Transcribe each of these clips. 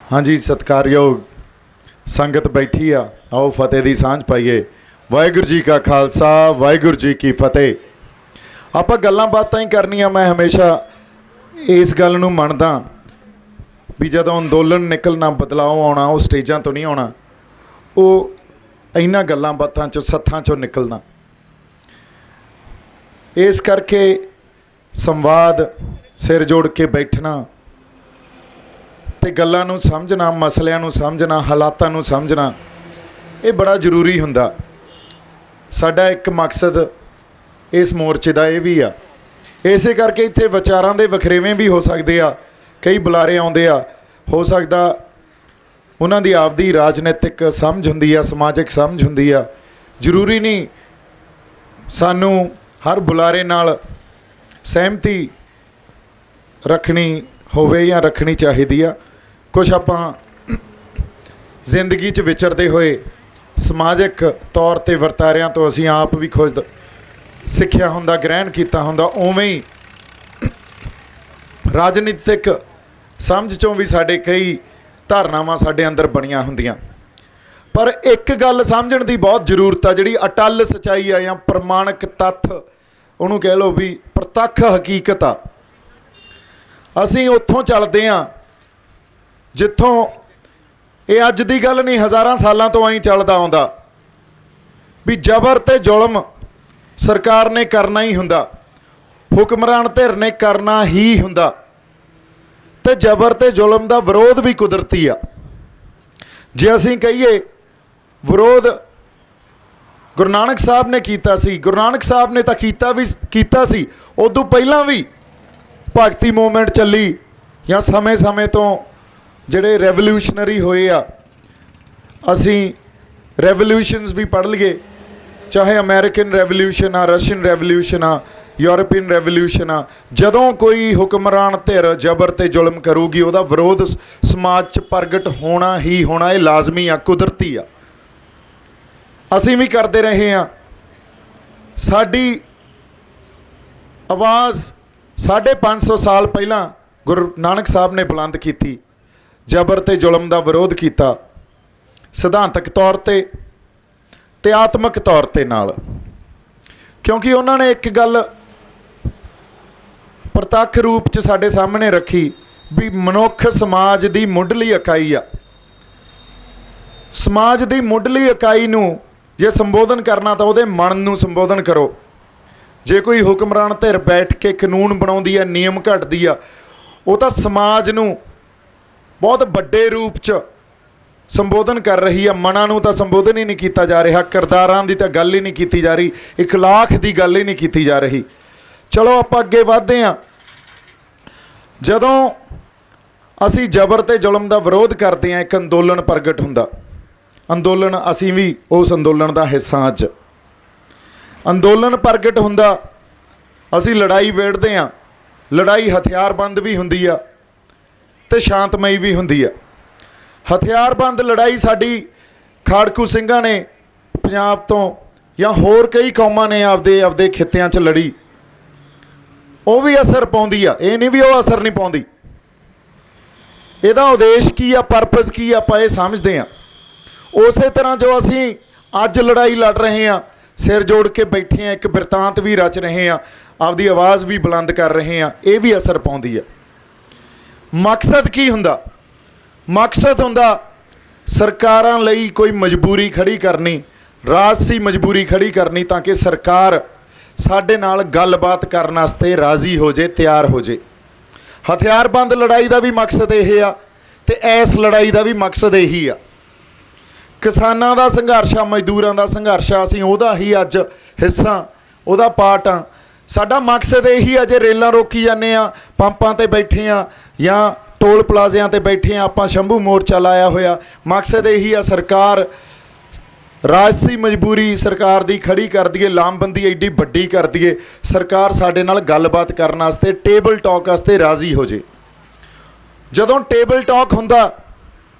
हाँ जी, सत्कारयोग संगत बैठी आ, आओ फतेह की सांझ पाईए। वाहिगुरू जी का खालसा, वाहिगुरू जी की फतेह। आप गल्लां बातां ही करनियां। मैं हमेशा इस गल नूं मनदा भी जदों अंदोलन निकलना, बदलाव आना, वो स्टेजां तो नहीं आना, वो इन्हां गल्लां बातां चों सत्थां चों निकलना। इस करके संवाद, सिर जोड़ के बैठना ते गल्लां नूं समझना, मसलिਆਂ नूं समझना, हालातां नूं समझना, ये बड़ा जरूरी हुंदा। साडा एक मकसद इस मोर्चे का यह भी आ। इसे करके इत्थे विचारां दे वखरेवें भी हो सकते आ, कई बुलारे आउंदे आ, हो सकदा उन्हां दी आपदी राजनीतिक समझ हुंदी आ, समाजिक समझ हुंदी आ। जरूरी नहीं सानू हर बुलारे नाल सहमति रखनी होवे या रखनी चाहिदी आ। कुछ आपां जिंदगी च विचरदे होए समाजिक तौर ते वरतारियां तो असीं आप भी खुद सिੱਖਿਆ हुंदा, ग्रहण किया हुंदा, उवें ही राजनीतिक समझ चों भी साडे कई धारनावां साडे अंदर बणियां हुंदियां। पर एक गल समझण दी बहुत जरूरत आ, जिहड़ी अटल सच्चाई आ या प्रमाणिक तत्थ, उहनूं कह लो भी प्रतੱਖ हकीकत आ। असीं उत्थों चलदे आ जित्थों ये अज दी गल नहीं, हज़ारां सालां तो आई चलदा आउंदा भी जबर ते जुल्म सरकार ने करना ही हुंदा, हुक्मरान धिर ने करना ही हुंदा, ते जबर ते जुल्म दा विरोध भी कुदरती आ। जे असीं कहिए विरोध गुरु नानक साहब ने कीता सी, गुरु नानक साहब ने तां कीता सी, उदों पहलां भी भगती मूवमेंट चली या समय समय तो जिहड़े रेवोल्यूशनरी होए आ, असीं रेवोल्यूशनस भी पढ़ लईए, चाहे अमेरिकन रेवोल्यूशन आ, रशियन रेवोल्यूशन आ, यूरोपीयन रेवोल्यूशन आ। जदों कोई हुक्मरान धिर जबर ते जुल्म करूगी, उहदा विरोध समाज च प्रगट होना ही होना, ये लाजमी आ, कुदरती आ। असीं भी करते रहे हैं। साडी आवाज़ 550 साल पहला गुरु नानक साहब ने बुलंद की, जबर ते जुल्म का विरोध किया, सिद्धांतक तौर ते आत्मक तौर ते नाल। क्योंकि उन्होंने एक गल प्रतੱਖ रूप च साडे सामने रखी भी मनुख समाज की मुढ़ली इकाई आ। समाज की मुढ़ली इकाई नूं जे संबोधन करना तो उहदे मन नूं संबोधन करो। जे कोई हुक्मरान धिर बैठ के कानून बनाउंदी आ, नियम घटदी आ, वो तो समाज नूं बहुत बड़े रूप च संबोधन कर रही है। मनां नूं तां संबोधन ही नहीं किया जा रहा, किरदारां दी तां गल ही नहीं की जा रही, इखलाक दी गल ही नहीं की जा रही। चलो आपां अगे वधदे हां। जदों असीं जबर ते जुल्म दा विरोध करते हैं, एक अंदोलन प्रगट हुंदा। अंदोलन असीं भी उस अंदोलन का हिस्सा। अज अंदोलन प्रगट हुंदा, असीं लड़ाई वेड़दे हां। लड़ाई हथियारबंद भी हुंदी आ ते शांतमई भी हुंदी आ। हथियारबंद लड़ाई साडी खाड़कू ਸਿੰਘਾਂ ने पंजाब तो या होर कई कौमां ने आपदे आपदे खित्तियां च लड़ी, वो भी असर पाउंदी आ। ये नहीं भी वो असर नहीं पाउंदी। इहदा उद्देश की आ, परपज़ की आ, आपां ये समझदे हां। उस तरह जो असीं अज लड़ाई लड़ रहे हैं, सिर जोड़ के बैठे हैं, एक बिरतांत भी रच रहे हैं, आपदी आवाज़ भी बुलंद कर रहे हैं, ये भी असर पाउंदी है। मकसद की हुंदा? मकसद हुंदा सरकारां लई कोई मजबूरी खड़ी करनी, राजसी मजबूरी खड़ी करनी, ताकि सरकार साडे नाल गलबात करने वास्ते राज़ी हो जाए, तैयार हो जाए। हथियारबंद लड़ाई का भी मकसद यही आ ते इस लड़ाई का भी मकसद यही आ। किसानां दा संघर्ष आ, मजदूरां दा संघर्ष आ, असीं उहदा ही अज हिस्सा, उहदा पार्ट आ। साडा मकसद यही आ, जे रेलां रोकी जाने आ, पंपां ते बैठे आ या टोल प्लाजियां ते बैठे आ, आपां शंभू मोर्चा लाया होया, मकसद यही आ सरकार राजसी मजबूरी सरकार दी खड़ी कर दिए, लामबंदी एडी वड्डी कर दिए, सरकार साडे नाल गलबात करने वास्ते, टेबल टॉक वास्ते राज़ी हो जाए। जदों टेबल टॉक हुंदा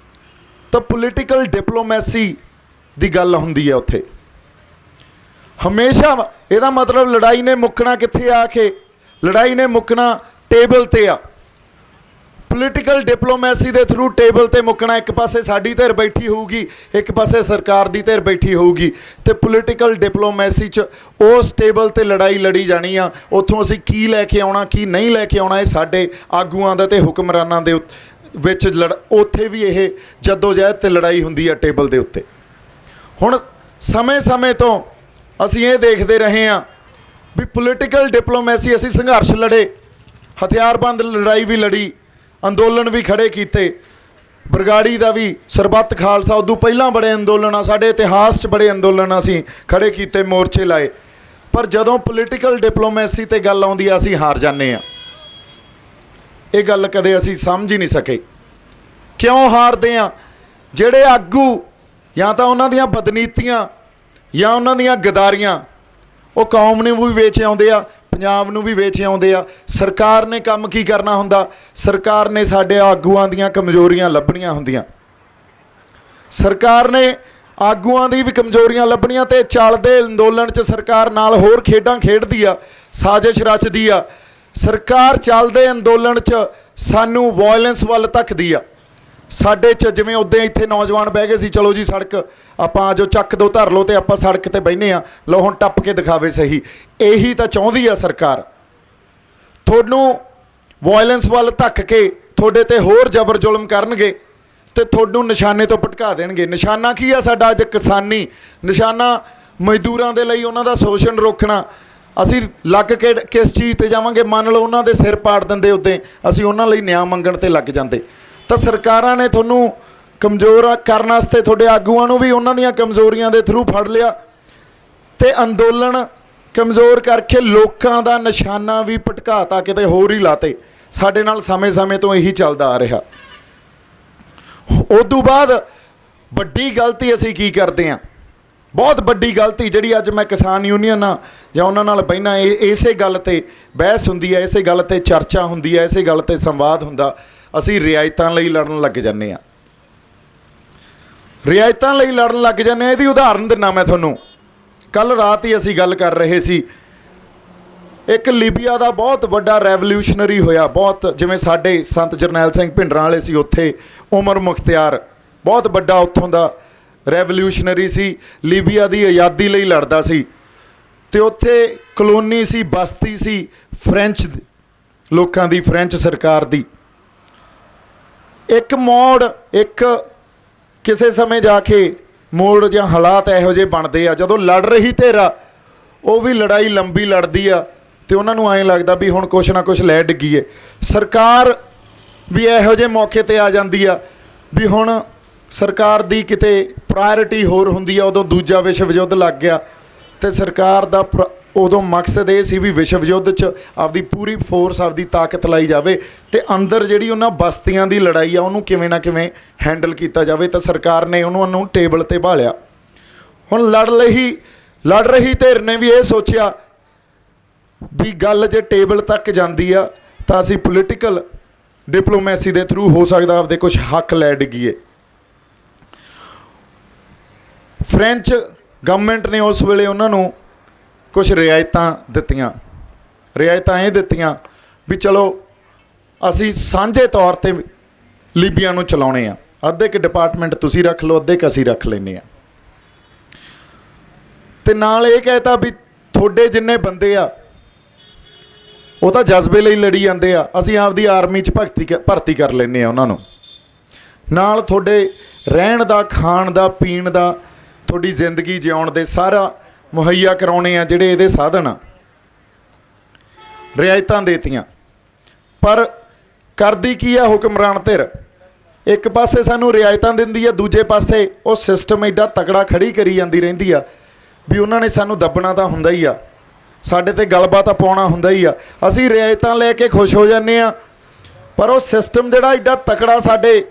तो पोलीटिकल डिप्लोमैसी दी गल हुंदी है। उत्थे हमेशा इहदा मतलब लड़ाई ने मुकना कित्थे आके, लड़ाई ने मुकना टेबल ते आ। ਪੋਲੀਟੀਕਲ ਡਿਪਲੋਮੈਸੀ ਦੇ ਥਰੂ ਟੇਬਲ ਤੇ ਮੁੱਕਣਾ। ਇੱਕ ਪਾਸੇ ਸਾਡੀ ਧਿਰ ਬੈਠੀ ਹੋਊਗੀ, ਇੱਕ ਪਾਸੇ ਸਰਕਾਰ ਦੀ ਧਿਰ ਬੈਠੀ ਹੋਊਗੀ, ਤੇ ਪੋਲੀਟੀਕਲ ਡਿਪਲੋਮੈਸੀ 'ਚ ਉਸ ਟੇਬਲ ਤੇ ਲੜਾਈ ਲੜੀ ਜਾਣੀ ਆ। ਉੱਥੋਂ ਅਸੀਂ ਕੀ ਲੈ ਕੇ ਆਉਣਾ, ਕੀ ਨਹੀਂ ਲੈ ਕੇ ਆਉਣਾ, ਇਹ ਸਾਡੇ ਆਗੂਆਂ ਦਾ ਤੇ ਹੁਕਮਰਾਨਾਂ ਦੇ ਵਿੱਚ ਉੱਥੇ ਵੀ ਇਹ ਜੱਦੋ-ਜਹਿਦ ਤੇ ਲੜਾਈ ਹੁੰਦੀ ਆ ਟੇਬਲ ਦੇ ਉੱਤੇ। ਹੁਣ ਸਮੇਂ ਤੋਂ ਅਸੀਂ ਇਹ ਦੇਖਦੇ ਰਹੇ ਹਾਂ ਵੀ ਪੋਲੀਟੀਕਲ ਡਿਪਲੋਮੈਸੀ ਅਸੀਂ ਸੰਘਰਸ਼ ਲੜੇ, ਹਥਿਆਰਬੰਦ ਲੜਾਈ ਵੀ ਲੜੀ, ਅੰਦੋਲਨ ਵੀ ਖੜੇ ਕੀਤੇ। ਬਰਗਾੜੀ ਦਾ ਵੀ, ਸਰਬੱਤ ਖਾਲਸਾ, ਉਦੋਂ ਪਹਿਲਾਂ ਬੜੇ ਅੰਦੋਲਨ ਆ, ਸਾਡੇ ਇਤਿਹਾਸ 'ਚ ਬੜੇ ਅੰਦੋਲਨ ਅਸੀਂ ਖੜੇ ਕੀਤੇ, ਮੋਰਚੇ ਲਾਏ। ਪਰ ਜਦੋਂ ਪੋਲੀਟੀਕਲ ਡਿਪਲੋਮੈਸੀ 'ਤੇ ਗੱਲ ਆਉਂਦੀ ਆ ਅਸੀਂ ਹਾਰ ਜਾਂਦੇ ਹਾਂ। ਇਹ ਗੱਲ ਕਦੇ ਅਸੀਂ ਸਮਝ ਹੀ ਨਹੀਂ ਸਕੇ। ਕਿਉਂ ਹਾਰਦੇ ਹਾਂ? ਜਿਹੜੇ ਆਗੂ ਜਾਂ ਤਾਂ ਉਹਨਾਂ ਦੀਆਂ ਬਦਨੀਤੀਆਂ ਜਾਂ ਉਹਨਾਂ ਦੀਆਂ ਗਦਾਰੀਆਂ ਉਹ ਕੌਮ ਨੂੰ ਵੀ ਵੇਚ ਆਉਂਦੇ ਆ, ਪੰਜਾਬ ਨੂੰ ਵੀ ਵੇਚ ਆਉਂਦੇ ਆ। ਸਰਕਾਰ ਨੇ ਕੰਮ ਕੀ ਕਰਨਾ ਹੁੰਦਾ? ਸਰਕਾਰ ਨੇ ਸਾਡੇ ਆਗੂਆਂ ਦੀਆਂ ਕਮਜ਼ੋਰੀਆਂ ਲੱਭਣੀਆਂ ਹੁੰਦੀਆਂ। ਸਰਕਾਰ ਨੇ ਆਗੂਆਂ ਦੀ ਵੀ ਕਮਜ਼ੋਰੀਆਂ ਲੱਭਣੀਆਂ ਤੇ ਚੱਲਦੇ ਅੰਦੋਲਨ 'ਚ ਸਰਕਾਰ ਨਾਲ ਹੋਰ ਖੇਡਾਂ ਖੇਡਦੀ ਆ, ਸਾਜ਼ਿਸ਼ ਰਚਦੀ ਆ। ਸਰਕਾਰ ਚੱਲਦੇ ਅੰਦੋਲਨ 'ਚ ਸਾਨੂੰ ਵਾਇਲੈਂਸ ਵੱਲ ਧੱਕਦੀ ਆ। ਸਾਡੇ 'ਚ ਜਿਵੇਂ ਉੱਦਾਂ ਇੱਥੇ ਨੌਜਵਾਨ ਬਹਿ ਗਏ ਸੀ, ਚਲੋ ਜੀ ਸੜਕ ਆਪਾਂ ਜੋ ਚੱਕ ਦੋ ਧਰ ਲਓ ਤੇ ਆਪਾਂ ਸੜਕ ਤੇ ਬਹਿੰਦੇ ਆ, ਲਓ ਹੁਣ ਟੱਪ ਕੇ ਦਿਖਾਵੇ ਸਹੀ। ਇਹੀ ਤਾਂ ਚਾਹੁੰਦੀ ਆ ਸਰਕਾਰ, ਤੁਹਾਨੂੰ ਵਾਇਲੈਂਸ ਵੱਲ ਧੱਕ ਕੇ ਤੁਹਾਡੇ ਤੇ ਹੋਰ ਜ਼ਬਰ ਜ਼ੁਲਮ ਕਰਨਗੇ ਤੇ ਤੁਹਾਨੂੰ ਨਿਸ਼ਾਨੇ ਤੋਂ ਭਟਕਾ ਦੇਣਗੇ। ਨਿਸ਼ਾਨਾ ਕੀ ਆ ਸਾਡਾ ਅੱਜ? ਕਿਸਾਨੀ ਨਿਸ਼ਾਨਾ, ਮਜ਼ਦੂਰਾਂ ਦੇ ਲਈ ਉਹਨਾਂ ਦਾ ਸ਼ੋਸ਼ਣ ਰੋਕਣਾ। ਅਸੀਂ ਲੱਗ ਕੇ ਕਿਸ ਚੀਜ਼ 'ਤੇ ਜਾਵਾਂਗੇ? ਮੰਨ ਲਓ ਉਹਨਾਂ ਦੇ ਸਿਰ ਪਾੜ ਦਿੰਦੇ, ਉੱਦਾਂ ਅਸੀਂ ਉਹਨਾਂ ਲਈ ਨਿਆਂ ਮੰਗਣ 'ਤੇ ਲੱਗ ਜਾਂਦੇ। ਤਾਂ ਸਰਕਾਰਾਂ ਨੇ ਤੁਹਾਨੂੰ ਕਮਜ਼ੋਰ ਕਰਨ ਵਾਸਤੇ ਤੁਹਾਡੇ ਆਗੂਆਂ ਨੂੰ ਵੀ ਉਹਨਾਂ ਦੀਆਂ ਕਮਜ਼ੋਰੀਆਂ ਦੇ ਥਰੂ ਫੜ ਲਿਆ ਤੇ ਅੰਦੋਲਨ ਕਮਜ਼ੋਰ ਕਰਕੇ ਲੋਕਾਂ ਦਾ ਨਿਸ਼ਾਨਾ ਵੀ ਭਟਕਾਤਾ, ਕਿਤੇ ਹੋਰ ਹੀ ਲਾਤੇ। ਸਾਡੇ ਨਾਲ ਸਮੇਂ ਤੋਂ ਇਹੀ ਚੱਲਦਾ ਆ ਰਿਹਾ। ਉਦੋਂ ਬਾਅਦ ਵੱਡੀ ਗਲਤੀ ਅਸੀਂ ਕੀ ਕਰਦੇ ਹਾਂ? ਬਹੁਤ ਵੱਡੀ ਗਲਤੀ ਜਿਹੜੀ ਅੱਜ ਮੈਂ ਕਿਸਾਨ ਯੂਨੀਅਨ ਆ ਜਾਂ ਉਹਨਾਂ ਨਾਲ ਬਹਿਣਾ, ਇਸੇ ਗੱਲ 'ਤੇ ਬਹਿਸ ਹੁੰਦੀ ਹੈ, ਇਸੇ ਗੱਲ 'ਤੇ ਚਰਚਾ ਹੁੰਦੀ ਹੈ, ਇਸੇ ਗੱਲ 'ਤੇ ਸੰਵਾਦ ਹੁੰਦਾ। ਅਸੀਂ ਰਿਆਇਤਾਂ ਲਈ ਲੜਨ ਲੱਗ ਜਾਂਦੇ ਹਾਂ। ਰਿਆਇਤਾਂ ਲਈ ਲੜਨ ਲੱਗ ਜਾਂਦੇ ਹਾਂ। ਇਹਦੀ ਉਦਾਹਰਨ ਦਿੰਦਾ ਮੈਂ ਤੁਹਾਨੂੰ। ਕੱਲ੍ਹ ਰਾਤ ਹੀ ਅਸੀਂ ਗੱਲ ਕਰ ਰਹੇ ਸੀ, ਇੱਕ ਲੀਬੀਆ ਦਾ ਬਹੁਤ ਵੱਡਾ ਰੈਵੋਲਿਊਸ਼ਨਰੀ ਹੋਇਆ, ਬਹੁਤ ਜਿਵੇਂ ਸਾਡੇ ਸੰਤ ਜਰਨੈਲ ਸਿੰਘ ਭਿੰਡਰਾਂ ਵਾਲੇ ਸੀ, ਉੱਥੇ ਉਮਰ ਮੁਖਤਿਆਰ ਬਹੁਤ ਵੱਡਾ ਉੱਥੋਂ ਦਾ ਰੈਵੋਲਿਊਸ਼ਨਰੀ ਸੀ, ਲੀਬੀਆ ਦੀ ਆਜ਼ਾਦੀ ਲਈ ਲੜਦਾ ਸੀ। ਤੇ ਉੱਥੇ ਕਲੋਨੀ ਸੀ, ਬਸਤੀ ਸੀ ਫਰੈਂਚ ਲੋਕਾਂ ਦੀ, ਫਰੈਂਚ ਸਰਕਾਰ ਦੀ। ਇੱਕ ਮੋੜ, ਇੱਕ ਕਿਸੇ ਸਮੇਂ ਜਾ ਕੇ ਮੋੜ ਜਾਂ ਹਾਲਾਤ ਇਹੋ ਜਿਹੇ ਬਣਦੇ ਆ, ਜਦੋਂ ਲੜ ਰਹੀ ਧਿਰ ਉਹ ਵੀ ਲੜਾਈ ਲੰਬੀ ਲੜਦੀ ਆ ਤੇ ਉਹਨਾਂ ਨੂੰ ਐਂ ਲੱਗਦਾ ਵੀ ਹੁਣ ਕੁਛ ਨਾ ਕੁਛ ਲੈ ਡਿੱਗੀਏ। ਸਰਕਾਰ ਵੀ ਇਹੋ ਜਿਹੇ ਮੌਕੇ 'ਤੇ ਆ ਜਾਂਦੀ ਆ ਵੀ ਹੁਣ ਸਰਕਾਰ ਦੀ ਕਿਤੇ ਪ੍ਰਾਇਰਟੀ ਹੋਰ ਹੁੰਦੀ ਆ। ਉਦੋਂ ਦੂਜਾ ਵਿਸ਼ਵ ਯੁੱਧ ਲੱਗ ਗਿਆ ਤੇ ਸਰਕਾਰ ਦਾ ਉਦੋਂ ਮਕਸਦ ਇਹ ਸੀ ਵੀ ਵਿਸ਼ਵ ਯੁੱਧ 'ਚ ਆਪਦੀ ਪੂਰੀ ਫੋਰਸ, ਆਪਦੀ ਤਾਕਤ ਲਾਈ ਜਾਵੇ ਤੇ ਅੰਦਰ ਜਿਹੜੀ ਉਹਨਾਂ ਬਸਤੀਆਂ ਦੀ ਲੜਾਈ ਆ ਉਹਨੂੰ ਕਿਵੇਂ ਨਾ ਕਿਵੇਂ ਹੈਂਡਲ ਕੀਤਾ ਜਾਵੇ। ਤਾਂ ਸਰਕਾਰ ਨੇ ਉਹਨੂੰ ਟੇਬਲ 'ਤੇ ਭਾਲਿਆ। ਹੁਣ ਲੜ ਰਹੀ ਧਿਰ ਨੇ ਵੀ ਇਹ ਸੋਚਿਆ ਵੀ ਗੱਲ ਜੇ ਟੇਬਲ ਤੱਕ ਜਾਂਦੀ ਆ ਤਾਂ ਅਸੀਂ ਪੋਲੀਟੀਕਲ ਡਿਪਲੋਮੈਸੀ ਦੇ ਥਰੂ ਹੋ ਸਕਦਾ ਆਪਦੇ ਕੁਛ ਹੱਕ ਲੈ ਡਿੱਗੀਏ। ਫਰੈਂਚ ਗਵਰਨਮੈਂਟ ਨੇ ਉਸ ਵੇਲੇ ਉਹਨਾਂ ਨੂੰ ਕੁਛ ਰਿਆਇਤਾਂ ਦਿੱਤੀਆਂ। ਰਿਆਇਤਾਂ ਇਹ ਦਿੱਤੀਆਂ ਵੀ ਚਲੋ ਅਸੀਂ ਸਾਂਝੇ ਤੌਰ 'ਤੇ ਲੀਬੀਆ ਨੂੰ ਚਲਾਉਣੇ ਆ, ਅੱਧੇ ਕੁ ਡਿਪਾਰਟਮੈਂਟ ਤੁਸੀਂ ਰੱਖ ਲਓ, ਅੱਧੇ ਕੁ ਅਸੀਂ ਰੱਖ ਲੈਂਦੇ ਹਾਂ। ਤੇ ਨਾਲ ਇਹ ਕਹਿਤਾ ਵੀ ਤੁਹਾਡੇ ਜਿੰਨੇ ਬੰਦੇ ਆ ਉਹ ਤਾਂ ਜਜ਼ਬੇ ਲਈ ਲੜੀ ਜਾਂਦੇ ਆ, ਅਸੀਂ ਆਪਦੀ ਆਰਮੀ 'ਚ ਭਰਤੀ ਕਰ ਲੈਂਦੇ ਆ ਉਹਨਾਂ ਨੂੰ। ਨਾਲ ਤੁਹਾਡੇ ਰਹਿਣ ਦਾ, ਖਾਣ ਦਾ, ਪੀਣ ਦਾ, ਤੁਹਾਡੀ ਜ਼ਿੰਦਗੀ ਜਿਉਣ ਦੇ ਸਾਰਾ ਮੁਹੱਈਆ ਕਰਾਉਣੇ ਆ ਜਿਹੜੇ ਇਹਦੇ ਸਾਧਨ ਆ। ਰਿਆਇਤਾਂ ਦੇਤੀਆਂ, ਪਰ ਕਰਦੀ ਕੀ ਆ ਹੁਕਮਰਾਨ ਧਿਰ? ਇੱਕ ਪਾਸੇ ਸਾਨੂੰ ਰਿਆਇਤਾਂ ਦਿੰਦੀ ਆ, ਦੂਜੇ ਪਾਸੇ ਉਹ ਸਿਸਟਮ ਐਡਾ ਤਕੜਾ ਖੜੀ ਕਰੀ ਜਾਂਦੀ ਰਹਿੰਦੀ ਆ ਵੀ ਉਹਨਾਂ ਨੇ ਸਾਨੂੰ ਦੱਬਣਾ ਤਾਂ ਹੁੰਦਾ ਹੀ ਆ, ਸਾਡੇ ਤੇ ਗੱਲਬਾਤ ਪਾਉਣਾ ਹੁੰਦਾ ਹੀ ਆ। ਅਸੀਂ ਰਿਆਇਤਾਂ ਲੈ ਕੇ ਖੁਸ਼ ਹੋ ਜਾਂਦੇ ਆ, ਪਰ ਉਹ ਸਿਸਟਮ ਜਿਹੜਾ ਐਡਾ ਤਕੜਾ ਸਾਡੇ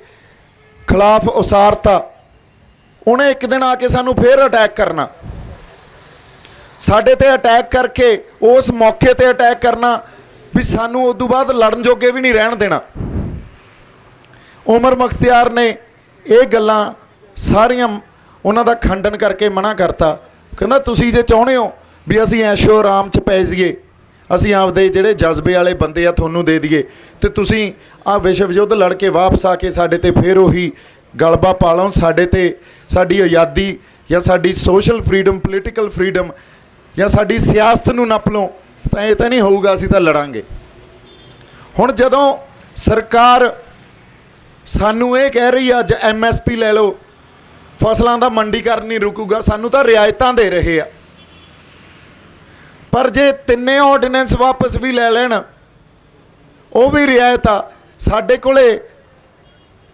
ਖਿਲਾਫ ਉਸਾਰਤਾ, ਉਹਨੇ ਇੱਕ ਦਿਨ ਆ ਕੇ ਸਾਨੂੰ ਫੇਰ ਅਟੈਕ ਕਰਨਾ। ਸਾਡੇ ਤੇ ਅਟੈਕ ਕਰਕੇ ਉਸ ਮੌਕੇ ਤੇ ਅਟੈਕ ਕਰਨਾ ਵੀ ਸਾਨੂੰ ਉਦੋਂ ਬਾਅਦ ਲੜਨ ਜੋਗੇ ਵੀ ਨਹੀਂ ਰਹਿਣ ਦੇਣਾ। ਉਮਰ ਮੁਖਤਿਆਰ ਨੇ ਇਹ ਗੱਲਾਂ ਸਾਰੀਆਂ ਉਹਨਾਂ ਦਾ ਖੰਡਨ ਕਰਕੇ ਮਨਾ ਕਰਤਾ। ਕਹਿੰਦਾ ਤੁਸੀਂ ਜੇ ਚਾਹੁੰਦੇ ਹੋ ਵੀ ਅਸੀਂ ਐਸ਼ੋ ਆਰਾਮ 'ਚ ਪੈ ਜਾਈਏ, ਅਸੀਂ ਆਪਦੇ ਜਿਹੜੇ ਜਜ਼ਬੇ ਵਾਲੇ ਬੰਦੇ ਆ ਤੁਹਾਨੂੰ ਦੇ ਦਈਏ ਤੇ ਤੁਸੀਂ ਆ ਵਿਸ਼ਵ ਯੁੱਧ ਲੜ ਕੇ ਵਾਪਸ ਆ ਕੇ ਸਾਡੇ ਤੇ ਫਿਰ ਉਹੀ ਗਲਬਾ ਪਾ ਲਓ, ਸਾਡੇ ਤੇ ਸਾਡੀ ਆਜ਼ਾਦੀ ਜਾਂ ਸਾਡੀ ਸੋਸ਼ਲ ਫਰੀਡਮ, ਪੋਲੀਟੀਕਲ ਫਰੀਡਮ ਜਾਂ ਸਾਡੀ ਸਿਆਸਤ ਨੂੰ ਨੱਪ ਲਓ, ਤਾਂ ਇਹ ਤਾਂ ਨਹੀਂ ਹੋਊਗਾ। ਅਸੀਂ ਤਾਂ ਲੜਾਂਗੇ। ਹੁਣ ਜਦੋਂ ਸਰਕਾਰ ਸਾਨੂੰ ਇਹ ਕਹਿ ਰਹੀ ਆ ਅੱਜ MSP ਲੈ ਲਓ, ਫਸਲਾਂ ਦਾ ਮੰਡੀਕਰਨ ਨਹੀਂ ਰੁਕੂਗਾ, ਸਾਨੂੰ ਤਾਂ ਰਿਆਇਤਾਂ ਦੇ ਰਹੇ ਆ। ਪਰ ਜੇ ਤਿੰਨੇ ਆਰਡੀਨੈਂਸ ਵਾਪਸ ਵੀ ਲੈ ਲੈਣ, ਉਹ ਵੀ ਰਿਆਇਤ ਆ। ਸਾਡੇ ਕੋਲੇ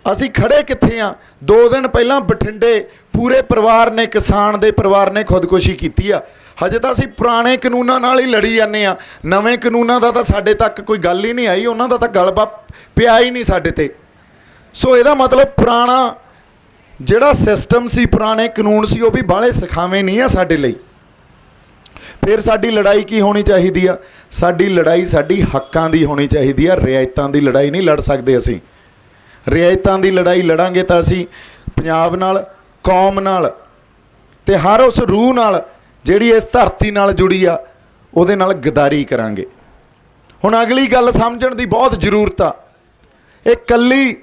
ਅਸੀਂ ਖੜੇ ਕਿੱਥੇ ਆ? 2 ਦਿਨ ਪਹਿਲਾਂ ਬਠਿੰਡੇ ਪੂਰੇ ਪਰਿਵਾਰ ਨੇ, ਕਿਸਾਨ ਦੇ ਪਰਿਵਾਰ ਨੇ ਖੁਦਕੁਸ਼ੀ ਕੀਤੀ ਆ। ਹਜੇ ਤਾਂ ਅਸੀਂ ਪੁਰਾਣੇ ਕਾਨੂੰਨਾਂ ਨਾਲ ਹੀ ਲੜੀ ਜਾਂਦੇ ਆ, ਨਵੇਂ ਕਾਨੂੰਨਾਂ ਦਾ ਤਾਂ ਸਾਡੇ ਤੱਕ ਕੋਈ ਗੱਲ ਹੀ ਨਹੀਂ ਆਈ, ਉਹਨਾਂ ਦਾ ਤਾਂ ਗਲਬਾ ਪਿਆ ਹੀ ਨਹੀਂ ਸਾਡੇ ਤੇ। ਸੋ ਇਹਦਾ ਮਤਲਬ ਪੁਰਾਣਾ ਜਿਹੜਾ ਸਿਸਟਮ ਸੀ, ਪੁਰਾਣੇ ਕਾਨੂੰਨ ਸੀ, ਉਹ ਵੀ ਬਾਹਲੇ ਸਿਖਾਵੇਂ ਨਹੀਂ ਆ ਸਾਡੇ ਲਈ। ਫਿਰ ਸਾਡੀ ਲੜਾਈ ਕੀ ਹੋਣੀ ਚਾਹੀਦੀ ਆ? ਸਾਡੀ ਲੜਾਈ ਸਾਡੀ ਹੱਕਾਂ ਦੀ ਹੋਣੀ ਚਾਹੀਦੀ ਆ। ਰਿਆਇਤਾਂ ਦੀ ਲੜਾਈ ਨਹੀਂ ਲੜ ਸਕਦੇ ਅਸੀਂ। ਰਿਆਇਤਾਂ ਦੀ ਲੜਾਈ ਲੜਾਂਗੇ ਤਾਂ ਅਸੀਂ ਪੰਜਾਬ ਨਾਲ, ਕੌਮ ਨਾਲ ਤੇ ਹਰ ਉਸ ਰੂਹ ਨਾਲ ਜਿਹੜੀ ਇਸ ਧਰਤੀ ਨਾਲ ਜੁੜੀ ਆ, ਉਹਦੇ ਨਾਲ ਗਦਾਰੀ ਕਰਾਂਗੇ। ਹੁਣ ਅਗਲੀ ਗੱਲ ਸਮਝਣ ਦੀ ਬਹੁਤ ਜ਼ਰੂਰਤ ਆ। ਇਹ ਇਕੱਲੀ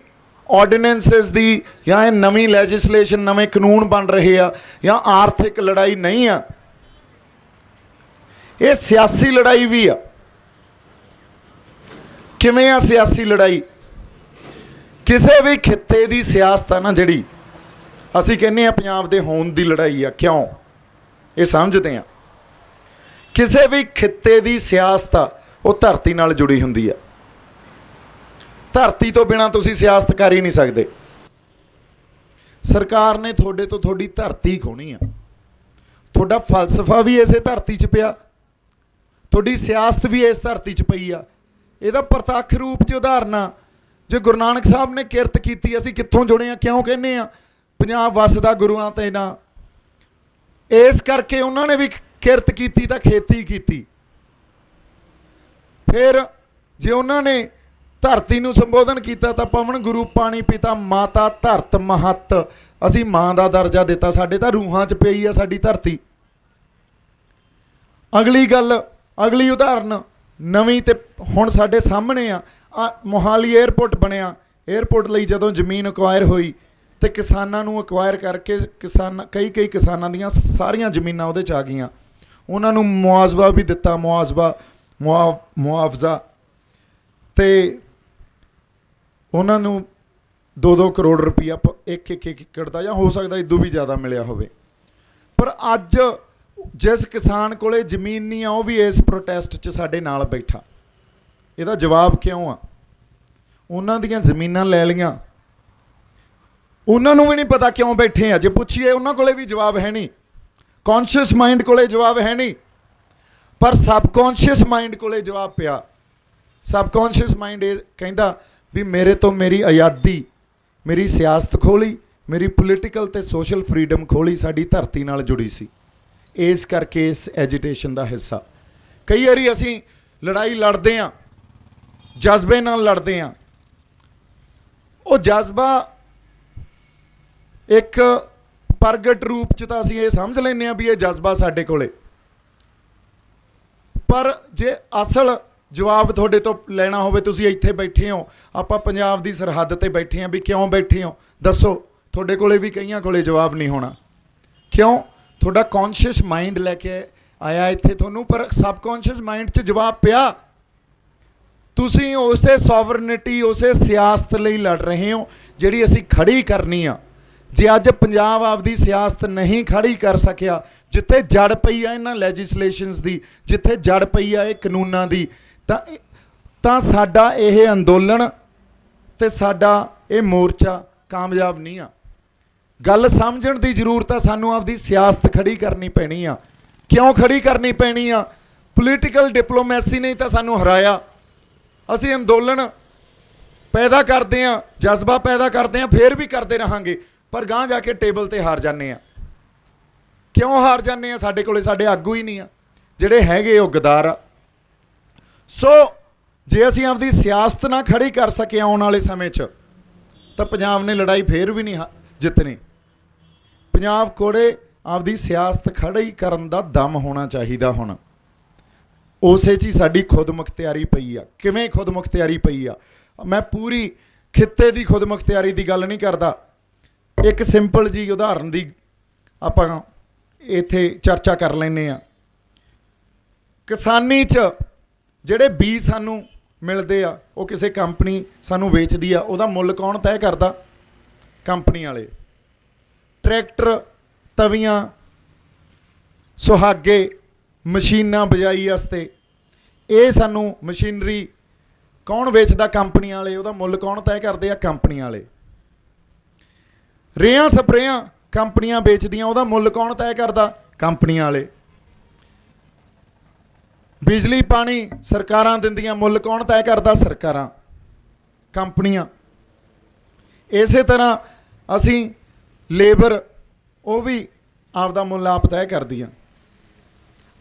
ਆਰਡੀਨੈਂਸਿਸ ਦੀ ਜਾਂ ਇਹ ਨਵੀਂ ਲੈਜਿਸਲੇਸ਼ਨ, ਨਵੇਂ ਕਾਨੂੰਨ ਬਣ ਰਹੇ ਆ ਜਾਂ ਆਰਥਿਕ ਲੜਾਈ ਨਹੀਂ ਆ, ਇਹ ਸਿਆਸੀ ਲੜਾਈ ਵੀ ਆ। ਕਿਵੇਂ ਆ ਸਿਆਸੀ ਲੜਾਈ? ਕਿਸੇ ਵੀ ਖਿੱਤੇ ਦੀ ਸਿਆਸਤ ਆ ਨਾ, ਜਿਹੜੀ ਅਸੀਂ ਕਹਿੰਦੇ ਆ ਪੰਜਾਬ ਦੇ ਹੋਣ ਦੀ ਲੜਾਈ ਆ। ਕਿਉਂ? ਇਹ ਸਮਝਦੇ ਆ ਕਿਸੇ ਵੀ ਖਿੱਤੇ ਦੀ ਸਿਆਸਤ ਆ, ਉਹ ਧਰਤੀ ਨਾਲ ਜੁੜੀ ਹੁੰਦੀ ਆ। ਧਰਤੀ ਤੋਂ ਬਿਨਾਂ ਤੁਸੀਂ ਸਿਆਸਤ ਕਰ ਹੀ ਨਹੀਂ ਸਕਦੇ। ਸਰਕਾਰ ਨੇ ਤੁਹਾਡੇ ਤੋਂ ਤੁਹਾਡੀ ਧਰਤੀ ਖੋਹਣੀ ਆ। ਤੁਹਾਡਾ ਫਲਸਫਾ ਵੀ ਇਸੇ ਧਰਤੀ 'ਚ ਪਿਆ, ਤੁਹਾਡੀ ਸਿਆਸਤ ਵੀ ਇਸ ਧਰਤੀ 'ਚ ਪਈ ਆ। ਇਹਦਾ ਪ੍ਰਤੱਖ ਰੂਪ 'ਚ ਉਦਾਹਰਨ ਆ, ਜੇ ਗੁਰੂ ਨਾਨਕ ਸਾਹਿਬ ਨੇ ਕਿਰਤ ਕੀਤੀ, ਅਸੀਂ ਕਿੱਥੋਂ ਜੁੜੇ ਆ? ਕਿਉਂ ਕਹਿੰਦੇ ਆ ਪੰਜਾਬ ਵਸਦਾ ਗੁਰੂਆਂ ਤੇ ਨਾ? ਇਸ ਕਰਕੇ ਉਹਨਾਂ ਨੇ ਵੀ ਕਿਰਤ ਕੀਤੀ ਤਾਂ ਖੇਤੀ ਕੀਤੀ। ਫਿਰ ਜੇ ਉਹਨਾਂ ਨੇ ਧਰਤੀ ਨੂੰ ਸੰਬੋਧਨ ਕੀਤਾ ਤਾਂ ਪਵਨ ਗੁਰੂ ਪਾਣੀ ਪਿਤਾ ਮਾਤਾ ਧਰਤ ਮਹੱਤ, ਅਸੀਂ ਮਾਂ ਦਾ ਦਰਜਾ ਦਿੱਤਾ। ਸਾਡੇ ਤਾਂ ਰੂਹਾਂ 'ਚ ਪਈ ਆ ਸਾਡੀ ਧਰਤੀ। ਅਗਲੀ ਗੱਲ, ਅਗਲੀ ਉਦਾਹਰਨ ਨਵੀਂ ਤੇ ਹੁਣ ਸਾਡੇ ਸਾਹਮਣੇ ਆ। ਮੋਹਾਲੀ ਏਅਰਪੋਰਟ ਬਣਿਆ। ਏਅਰਪੋਰਟ ਲਈ ਜਦੋਂ ਜ਼ਮੀਨ ਅਕਵਾਇਰ ਹੋਈ ਤੇ ਕਿਸਾਨਾਂ ਨੂੰ ਅਕਵਾਇਰ ਕਰਕੇ ਕਈ ਕਿਸਾਨਾਂ ਦੀਆਂ ਸਾਰੀਆਂ ਜ਼ਮੀਨਾਂ ਉਹਦੇ 'ਚ ਆ ਗਈਆਂ। ਉਹਨਾਂ ਨੂੰ ਮੁਆਵਜ਼ਾ ਵੀ ਦਿੱਤਾ, ਮੁਆਵਜ਼ਾ ਤੇ ਉਹਨਾਂ ਨੂੰ 2-2 ਕਰੋੜ ਰੁਪਈਆ ਇੱਕ ਏਕੜ ਦਾ, ਜਾਂ ਹੋ ਸਕਦਾ ਇਦੋਂ ਵੀ ਜ਼ਿਆਦਾ ਮਿਲਿਆ ਹੋਵੇ। ਪਰ ਅੱਜ ਜਿਸ ਕਿਸਾਨ ਕੋਲੇ ਜ਼ਮੀਨ ਨਹੀਂ ਆ, ਉਹ ਵੀ ਇਸ ਪ੍ਰੋਟੈਸਟ 'ਚ ਸਾਡੇ ਨਾਲ ਬੈਠਾ। ਇਹਦਾ ਜਵਾਬ ਕਿਉਂ ਆ? ਉਹਨਾਂ ਦੀਆਂ ਜ਼ਮੀਨਾਂ ਲੈ ਲਈਆਂ, ਉਹਨਾਂ ਨੂੰ ਵੀ ਨਹੀਂ ਪਤਾ ਕਿਉਂ ਬੈਠੇ ਆ। ਜੇ ਪੁੱਛੀਏ ਉਹਨਾਂ ਕੋਲੇ ਵੀ ਜਵਾਬ ਹੈ ਨਹੀਂ। ਕੌਨਸ਼ੀਅਸ ਮਾਈਂਡ ਕੋਲੇ ਜਵਾਬ ਹੈ ਨਹੀਂ, ਪਰ ਸਬਕੌਨਸ਼ੀਅਸ ਮਾਈਂਡ ਕੋਲੇ ਜਵਾਬ ਪਿਆ। ਸਬਕੌਨਸ਼ੀਅਸ ਮਾਈਂਡ ਇਹ ਕਹਿੰਦਾ ਵੀ ਮੇਰੇ ਤੋਂ ਮੇਰੀ ਆਜ਼ਾਦੀ, ਮੇਰੀ ਸਿਆਸਤ ਖੋਲੀ, ਮੇਰੀ ਪੋਲੀਟੀਕਲ ਤੇ ਸੋਸ਼ਲ ਫਰੀਡਮ ਖੋਲੀ, ਸਾਡੀ ਧਰਤੀ ਨਾਲ ਜੁੜੀ ਸੀ। ਇਸ ਕਰਕੇ ਇਸ ਐਜੀਟੇਸ਼ਨ ਦਾ ਹਿੱਸਾ। ਕਈ ਵਾਰੀ ਅਸੀਂ ਲੜਾਈ ਲੜਦੇ ਹਾਂ, ਜਜ਼ਬੇ ਨਾਲ ਲੜਦੇ ਹਾਂ। ਉਹ ਜਜ਼ਬਾ ਇੱਕ ਪ੍ਰਗਟ ਰੂਪ 'ਚ ਤਾਂ ਅਸੀਂ ਇਹ ਸਮਝ ਲੈਂਦੇ ਹਾਂ ਵੀ ਇਹ ਜਜ਼ਬਾ ਸਾਡੇ ਕੋਲੇ, ਪਰ ਜੇ ਅਸਲ ਜਵਾਬ ਤੁਹਾਡੇ ਤੋਂ ਲੈਣਾ ਹੋਵੇ, ਤੁਸੀਂ ਇੱਥੇ ਬੈਠੇ ਹੋ, ਆਪਾਂ ਪੰਜਾਬ ਦੀ ਸਰਹੱਦ ਤੇ ਬੈਠੇ ਹਾਂ, ਵੀ ਕਿਉਂ ਬੈਠੇ ਹੋ ਦੱਸੋ? ਤੁਹਾਡੇ ਕੋਲੇ ਵੀ ਕਈਆਂ ਕੋਲੇ ਜਵਾਬ ਨਹੀਂ ਹੋਣਾ। ਕਿਉਂ? ਤੁਹਾਡਾ ਕੌਨਸ਼ੀਅਸ ਮਾਈਂਡ ਲੈ ਕੇ ਆਇਆ ਇੱਥੇ ਤੁਹਾਨੂੰ, ਪਰ ਸਬਕੌਨਸ਼ੀਅਸ ਮਾਈਂਡ 'ਚ ਜਵਾਬ ਪਿਆ। ਤੁਸੀਂ ਉਸੇ ਸੋਵਰਨਿਟੀ, ਉਸੇ ਸਿਆਸਤ ਲਈ ਲੜ ਰਹੇ ਹੋ ਜਿਹੜੀ ਅਸੀਂ ਖੜੀ ਕਰਨੀ ਆ। ਜੇ ਅੱਜ ਪੰਜਾਬ ਆਪਦੀ ਸਿਆਸਤ ਨਹੀਂ ਖੜੀ ਕਰ ਸਕਿਆ, ਜਿੱਥੇ ਜੜ ਪਈ ਆ ਇਹਨਾਂ ਲੈਜਿਸਲੇਸ਼ਨਸ ਦੀ, ਜਿੱਥੇ ਜੜ ਪਈ ਆ ਇਹ ਕਾਨੂੰਨਾਂ ਦੀ, ਤਾਂ ਸਾਡਾ ਇਹ ਅੰਦੋਲਨ ਤੇ ਸਾਡਾ ਇਹ ਮੋਰਚਾ ਕਾਮਯਾਬ ਨਹੀਂ ਆ। ਗੱਲ ਸਮਝਣ ਦੀ ਜ਼ਰੂਰਤ ਆ। ਸਾਨੂੰ ਆਪਦੀ ਸਿਆਸਤ ਖੜੀ ਕਰਨੀ ਪੈਣੀ ਆ। ਕਿਉਂ ਖੜੀ ਕਰਨੀ ਪੈਣੀ ਆ? ਪੋਲੀਟੀਕਲ ਡਿਪਲੋਮੈਸੀ ਨੇ ਤਾਂ ਸਾਨੂੰ ਹਰਾਇਆ। ਅਸੀਂ ਅੰਦੋਲਨ ਪੈਦਾ ਕਰਦੇ ਹਾਂ, ਜਜ਼ਬਾ ਪੈਦਾ ਕਰਦੇ ਹਾਂ, ਫਿਰ ਵੀ ਕਰਦੇ ਰਹਾਂਗੇ, ਪਰ ਗਾਂਹ ਜਾ ਕੇ ਟੇਬਲ ਤੇ ਹਾਰ ਜਾਂਦੇ ਆ। ਕਿਉਂ ਹਾਰ ਜਾਂਦੇ ਆ? ਸਾਡੇ ਕੋਲੇ ਸਾਡੇ ਆਗੂ ਹੀ ਨਹੀਂ ਆ। ਜਿਹੜੇ ਹੈਗੇ ਉਹ ਗਦਾਰ ਆ। ਸੋ ਜੇ ਅਸੀਂ ਆਪਦੀ ਸਿਆਸਤ ਨਾ ਖੜੀ ਕਰ ਸਕੇ ਆਉਣ ਵਾਲੇ ਸਮੇਂ 'ਚ, ਤਾਂ ਪੰਜਾਬ ਨੇ ਲੜਾਈ ਫੇਰ ਵੀ ਨਹੀਂ ਜਿੱਤਣੀ। ਪੰਜਾਬ ਕੋਲੇ ਆਪਦੀ ਸਿਆਸਤ ਖੜੀ ਕਰਨ ਦਾ ਦਮ ਹੋਣਾ ਚਾਹੀਦਾ। ਹੁਣ ਉਸੇ 'ਚ ਹੀ ਸਾਡੀ ਖੁਦਮੁਖਤਿਆਰੀ ਪਈ ਆ। ਕਿਵੇਂ ਖੁਦਮੁਖਤਿਆਰੀ ਪਈ ਆ? ਮੈਂ ਪੂਰੀ ਖਿੱਤੇ ਦੀ ਖੁਦਮੁਖਤਿਆਰੀ ਦੀ ਗੱਲ ਨਹੀਂ ਕਰਦਾ, ਇੱਕ ਸਿੰਪਲ ਜੀ ਉਦਾਹਰਨ ਦੀ ਆਪਾਂ ਇੱਥੇ ਚਰਚਾ ਕਰ ਲੈਂਦੇ ਹਾਂ। ਕਿਸਾਨੀ 'ਚ ਜਿਹੜੇ ਬੀਜ ਸਾਨੂੰ ਮਿਲਦੇ ਆ ਉਹ ਕਿਸੇ ਕੰਪਨੀ ਸਾਨੂੰ ਵੇਚਦੀ ਆ, ਉਹਦਾ ਮੁੱਲ ਕੌਣ ਤੈਅ ਕਰਦਾ? ਕੰਪਨੀ ਵਾਲੇ। ਟਰੈਕਟਰ, ਤਵੀਆਂ, ਸੁਹਾਗੇ, ਮਸ਼ੀਨਾਂ ਬਿਜਾਈ ਵਾਸਤੇ, ਇਹ ਸਾਨੂੰ ਮਸ਼ੀਨਰੀ ਕੌਣ ਵੇਚਦਾ? ਕੰਪਨੀ ਵਾਲੇ। ਉਹਦਾ ਮੁੱਲ ਕੌਣ ਤੈਅ ਕਰਦੇ ਆ? ਕੰਪਨੀ ਵਾਲੇ। ਰੇਹਾਂ ਸਪਰੇਆਂ ਕੰਪਨੀਆਂ ਵੇਚਦੀਆਂ, ਉਹਦਾ ਮੁੱਲ ਕੌਣ ਤੈਅ ਕਰਦਾ? ਕੰਪਨੀਆਂ ਵਾਲੇ। ਬਿਜਲੀ ਪਾਣੀ ਸਰਕਾਰਾਂ ਦਿੰਦੀਆਂ, ਮੁੱਲ ਕੌਣ ਤੈਅ ਕਰਦਾ? ਸਰਕਾਰਾਂ, ਕੰਪਨੀਆਂ। ਇਸੇ ਤਰ੍ਹਾਂ ਅਸੀਂ ਲੇਬਰ, ਉਹ ਵੀ ਆਪਦਾ ਮੁੱਲ ਆਪ ਤੈਅ ਕਰਦੀਆਂ।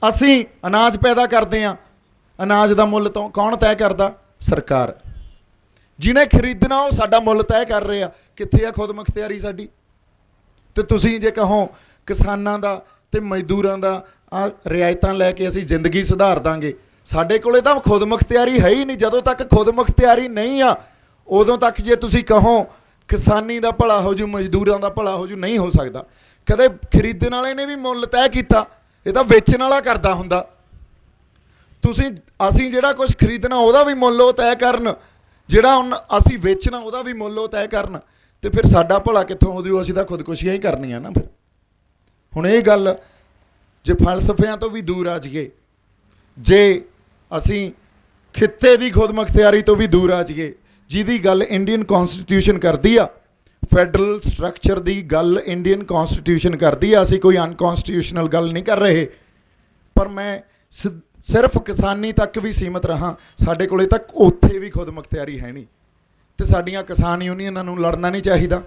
ਅਸੀਂ ਅਨਾਜ ਪੈਦਾ ਕਰਦੇ ਹਾਂ, ਅਨਾਜ ਦਾ ਮੁੱਲ ਤੋਂ ਕੌਣ ਤੈਅ ਕਰਦਾ? ਸਰਕਾਰ। ਜਿਹਨੇ ਖਰੀਦਣਾ ਉਹ ਸਾਡਾ ਮੁੱਲ ਤੈਅ ਕਰ ਰਹੇ ਆ। ਕਿੱਥੇ ਆ ਖੁਦਮੁਖਤਿਆਰੀ ਸਾਡੀ? ਤੇ ਤੁਸੀਂ ਜੇ ਕਹੋ ਕਿਸਾਨਾਂ ਦਾ ਤੇ ਮਜ਼ਦੂਰਾਂ ਦਾ ਆ ਰਿਆਇਤਾਂ ਲੈ ਕੇ ਅਸੀਂ ਜ਼ਿੰਦਗੀ ਸੁਧਾਰ ਦਾਂਗੇ, ਸਾਡੇ ਕੋਲੇ ਤਾਂ ਖੁਦਮੁਖਤਿਆਰੀ ਹੈ ਹੀ ਨਹੀਂ। ਜਦੋਂ ਤੱਕ ਖੁਦਮੁਖਤਿਆਰੀ ਨਹੀਂ ਆ ਉਦੋਂ ਤੱਕ ਜੇ ਤੁਸੀਂ ਕਹੋ ਕਿਸਾਨੀ ਦਾ ਭਲਾ ਹੋ ਜੂ, ਮਜ਼ਦੂਰਾਂ ਦਾ ਭਲਾ ਹੋ ਜੂ, ਨਹੀਂ ਹੋ ਸਕਦਾ। ਕਦੇ ਖਰੀਦਣ ਵਾਲੇ ਨੇ ਵੀ ਮੁੱਲ ਤੈਅ ਕੀਤਾ, ਇਹ ਤਾਂ ਵੇਚਣ ਵਾਲਾ ਕਰਦਾ ਹੁੰਦਾ। ਅਸੀਂ ਜਿਹੜਾ ਕੁਝ ਖਰੀਦਣਾ ਉਹਦਾ ਵੀ ਮੁੱਲ ਉਹ ਤੈਅ ਕਰਨ, ਜਿਹੜਾ ਹੁਣ ਅਸੀਂ ਵੇਚਣਾ ਉਹਦਾ ਵੀ ਮੁੱਲ ਉਹ ਤੈਅ ਕਰਨ, ਤੇ ਫਿਰ ਸਾਡਾ ਭਲਾ ਕਿੱਥੋਂ ਹੋ ਜੂ? ਅਸੀਂ ਤਾਂ ਖੁਦਕੁਸ਼ੀਆਂ ਹੀ ਕਰਨੀਆਂ ਨਾ ਫਿਰ। ਹੁਣ ਇਹ ਗੱਲ ਜੇ ਫਲਸਫਿਆਂ ਤੋਂ ਵੀ ਦੂਰ ਆ ਜਾਈਏ, ਜੇ ਅਸੀਂ ਖਿੱਤੇ ਦੀ ਖੁਦਮੁਖਤਿਆਰੀ ਤੋਂ ਵੀ ਦੂਰ ਆ ਜਾਈਏ, ਜਿਹਦੀ ਗੱਲ ਇੰਡੀਅਨ ਕੌਨਸਟੀਟਿਊਸ਼ਨ ਕਰਦੀ ਆ, ਫੈਡਰਲ ਸਟਰਕਚਰ ਦੀ ਗੱਲ ਇੰਡੀਅਨ ਕੌਨਸਟੀਟਿਊਸ਼ਨ ਕਰਦੀ ਆ, ਅਸੀਂ ਕੋਈ ਅਨਕੌਨਸਟੀਟਿਊਸ਼ਨਲ ਗੱਲ ਨਹੀਂ ਕਰ ਰਹੇ। ਪਰ ਮੈਂ ਸਿਰਫ ਕਿਸਾਨੀ ਤੱਕ ਵੀ ਸੀਮਤ ਰਹਾਂ, ਸਾਡੇ ਕੋਲੇ ਤੱਕ ਉੱਥੇ ਵੀ ਖੁਦਮੁਖਤਿਆਰੀ ਹੈ ਨਹੀਂ। ਤੇ ਸਾਡੀਆਂ ਕਿਸਾਨ ਯੂਨੀਅਨਾਂ ਨੂੰ ਲੜਨਾ ਨਹੀਂ ਚਾਹੀਦਾ,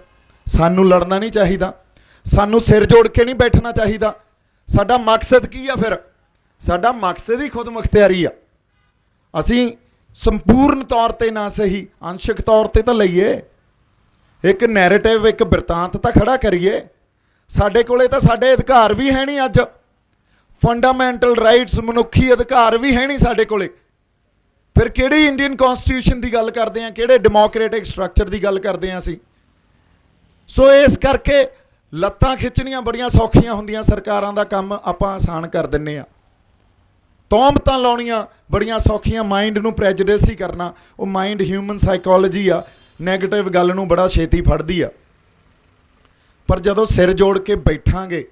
ਸਾਨੂੰ ਲੜਨਾ ਨਹੀਂ ਚਾਹੀਦਾ, ਸਾਨੂੰ ਸਿਰ ਜੋੜ ਕੇ ਨਹੀਂ ਬੈਠਣਾ ਚਾਹੀਦਾ। ਸਾਡਾ ਮਕਸਦ ਕੀ ਆ ਫਿਰ? ਸਾਡਾ ਮਕਸਦ ਹੀ ਖੁਦਮੁਖਤਿਆਰੀ ਆ। ਅਸੀਂ ਸੰਪੂਰਨ ਤੌਰ 'ਤੇ ਨਾ ਸਹੀ, ਅੰਸ਼ਕ ਤੌਰ 'ਤੇ ਤਾਂ ਲਈਏ, ਇੱਕ ਨੈਰੇਟਿਵ, ਇੱਕ ਬਿਰਤਾਂਤ ਤਾਂ ਖੜਾ ਕਰੀਏ। ਸਾਡੇ ਕੋਲੇ ਤਾਂ ਸਾਡੇ ਅਧਿਕਾਰ ਵੀ ਹੈ ਨਹੀਂ ਅੱਜ, ਫੰਡਾਮੈਂਟਲ ਰਾਈਟਸ, ਮਨੁੱਖੀ ਅਧਿਕਾਰ ਵੀ ਹੈ ਨਹੀਂ ਸਾਡੇ ਕੋਲੇ। ਫਿਰ ਕਿਹੜੀ ਇੰਡੀਅਨ ਕੌਨਸਟੀਟਿਊਸ਼ਨ ਦੀ ਗੱਲ ਕਰਦੇ ਹਾਂ, ਕਿਹੜੇ ਡੈਮੋਕ੍ਰੈਟਿਕ ਸਟਰਕਚਰ ਦੀ ਗੱਲ ਕਰਦੇ ਹਾਂ ਅਸੀਂ? ਸੋ ਇਸ ਕਰਕੇ ਲੱਤਾਂ ਖਿੱਚਣੀਆਂ ਬੜੀਆਂ ਸੌਖੀਆਂ ਹੁੰਦੀਆਂ, ਸਰਕਾਰਾਂ ਦਾ ਕੰਮ ਆਪਾਂ ਆਸਾਨ ਕਰ ਦਿੰਦੇ ਹਾਂ। ਤੌਮਤਾਂ ਲਾਉਣੀਆਂ ਬੜੀਆਂ ਸੌਖੀਆਂ, ਮਾਈਂਡ ਨੂੰ ਪ੍ਰੈਜੁਡਿਸ ਹੀ ਕਰਨਾ, ਉਹ ਮਾਈਂਡ ਹਿਊਮਨ ਸਾਈਕੋਲੋਜੀ ਆ, ਨੈਗੇਟਿਵ ਗੱਲ ਨੂੰ ਬੜਾ ਛੇਤੀ ਫੜਦੀ ਆ। ਪਰ ਜਦੋਂ ਸਿਰ ਜੋੜ ਕੇ ਬੈਠਾਂਗੇ,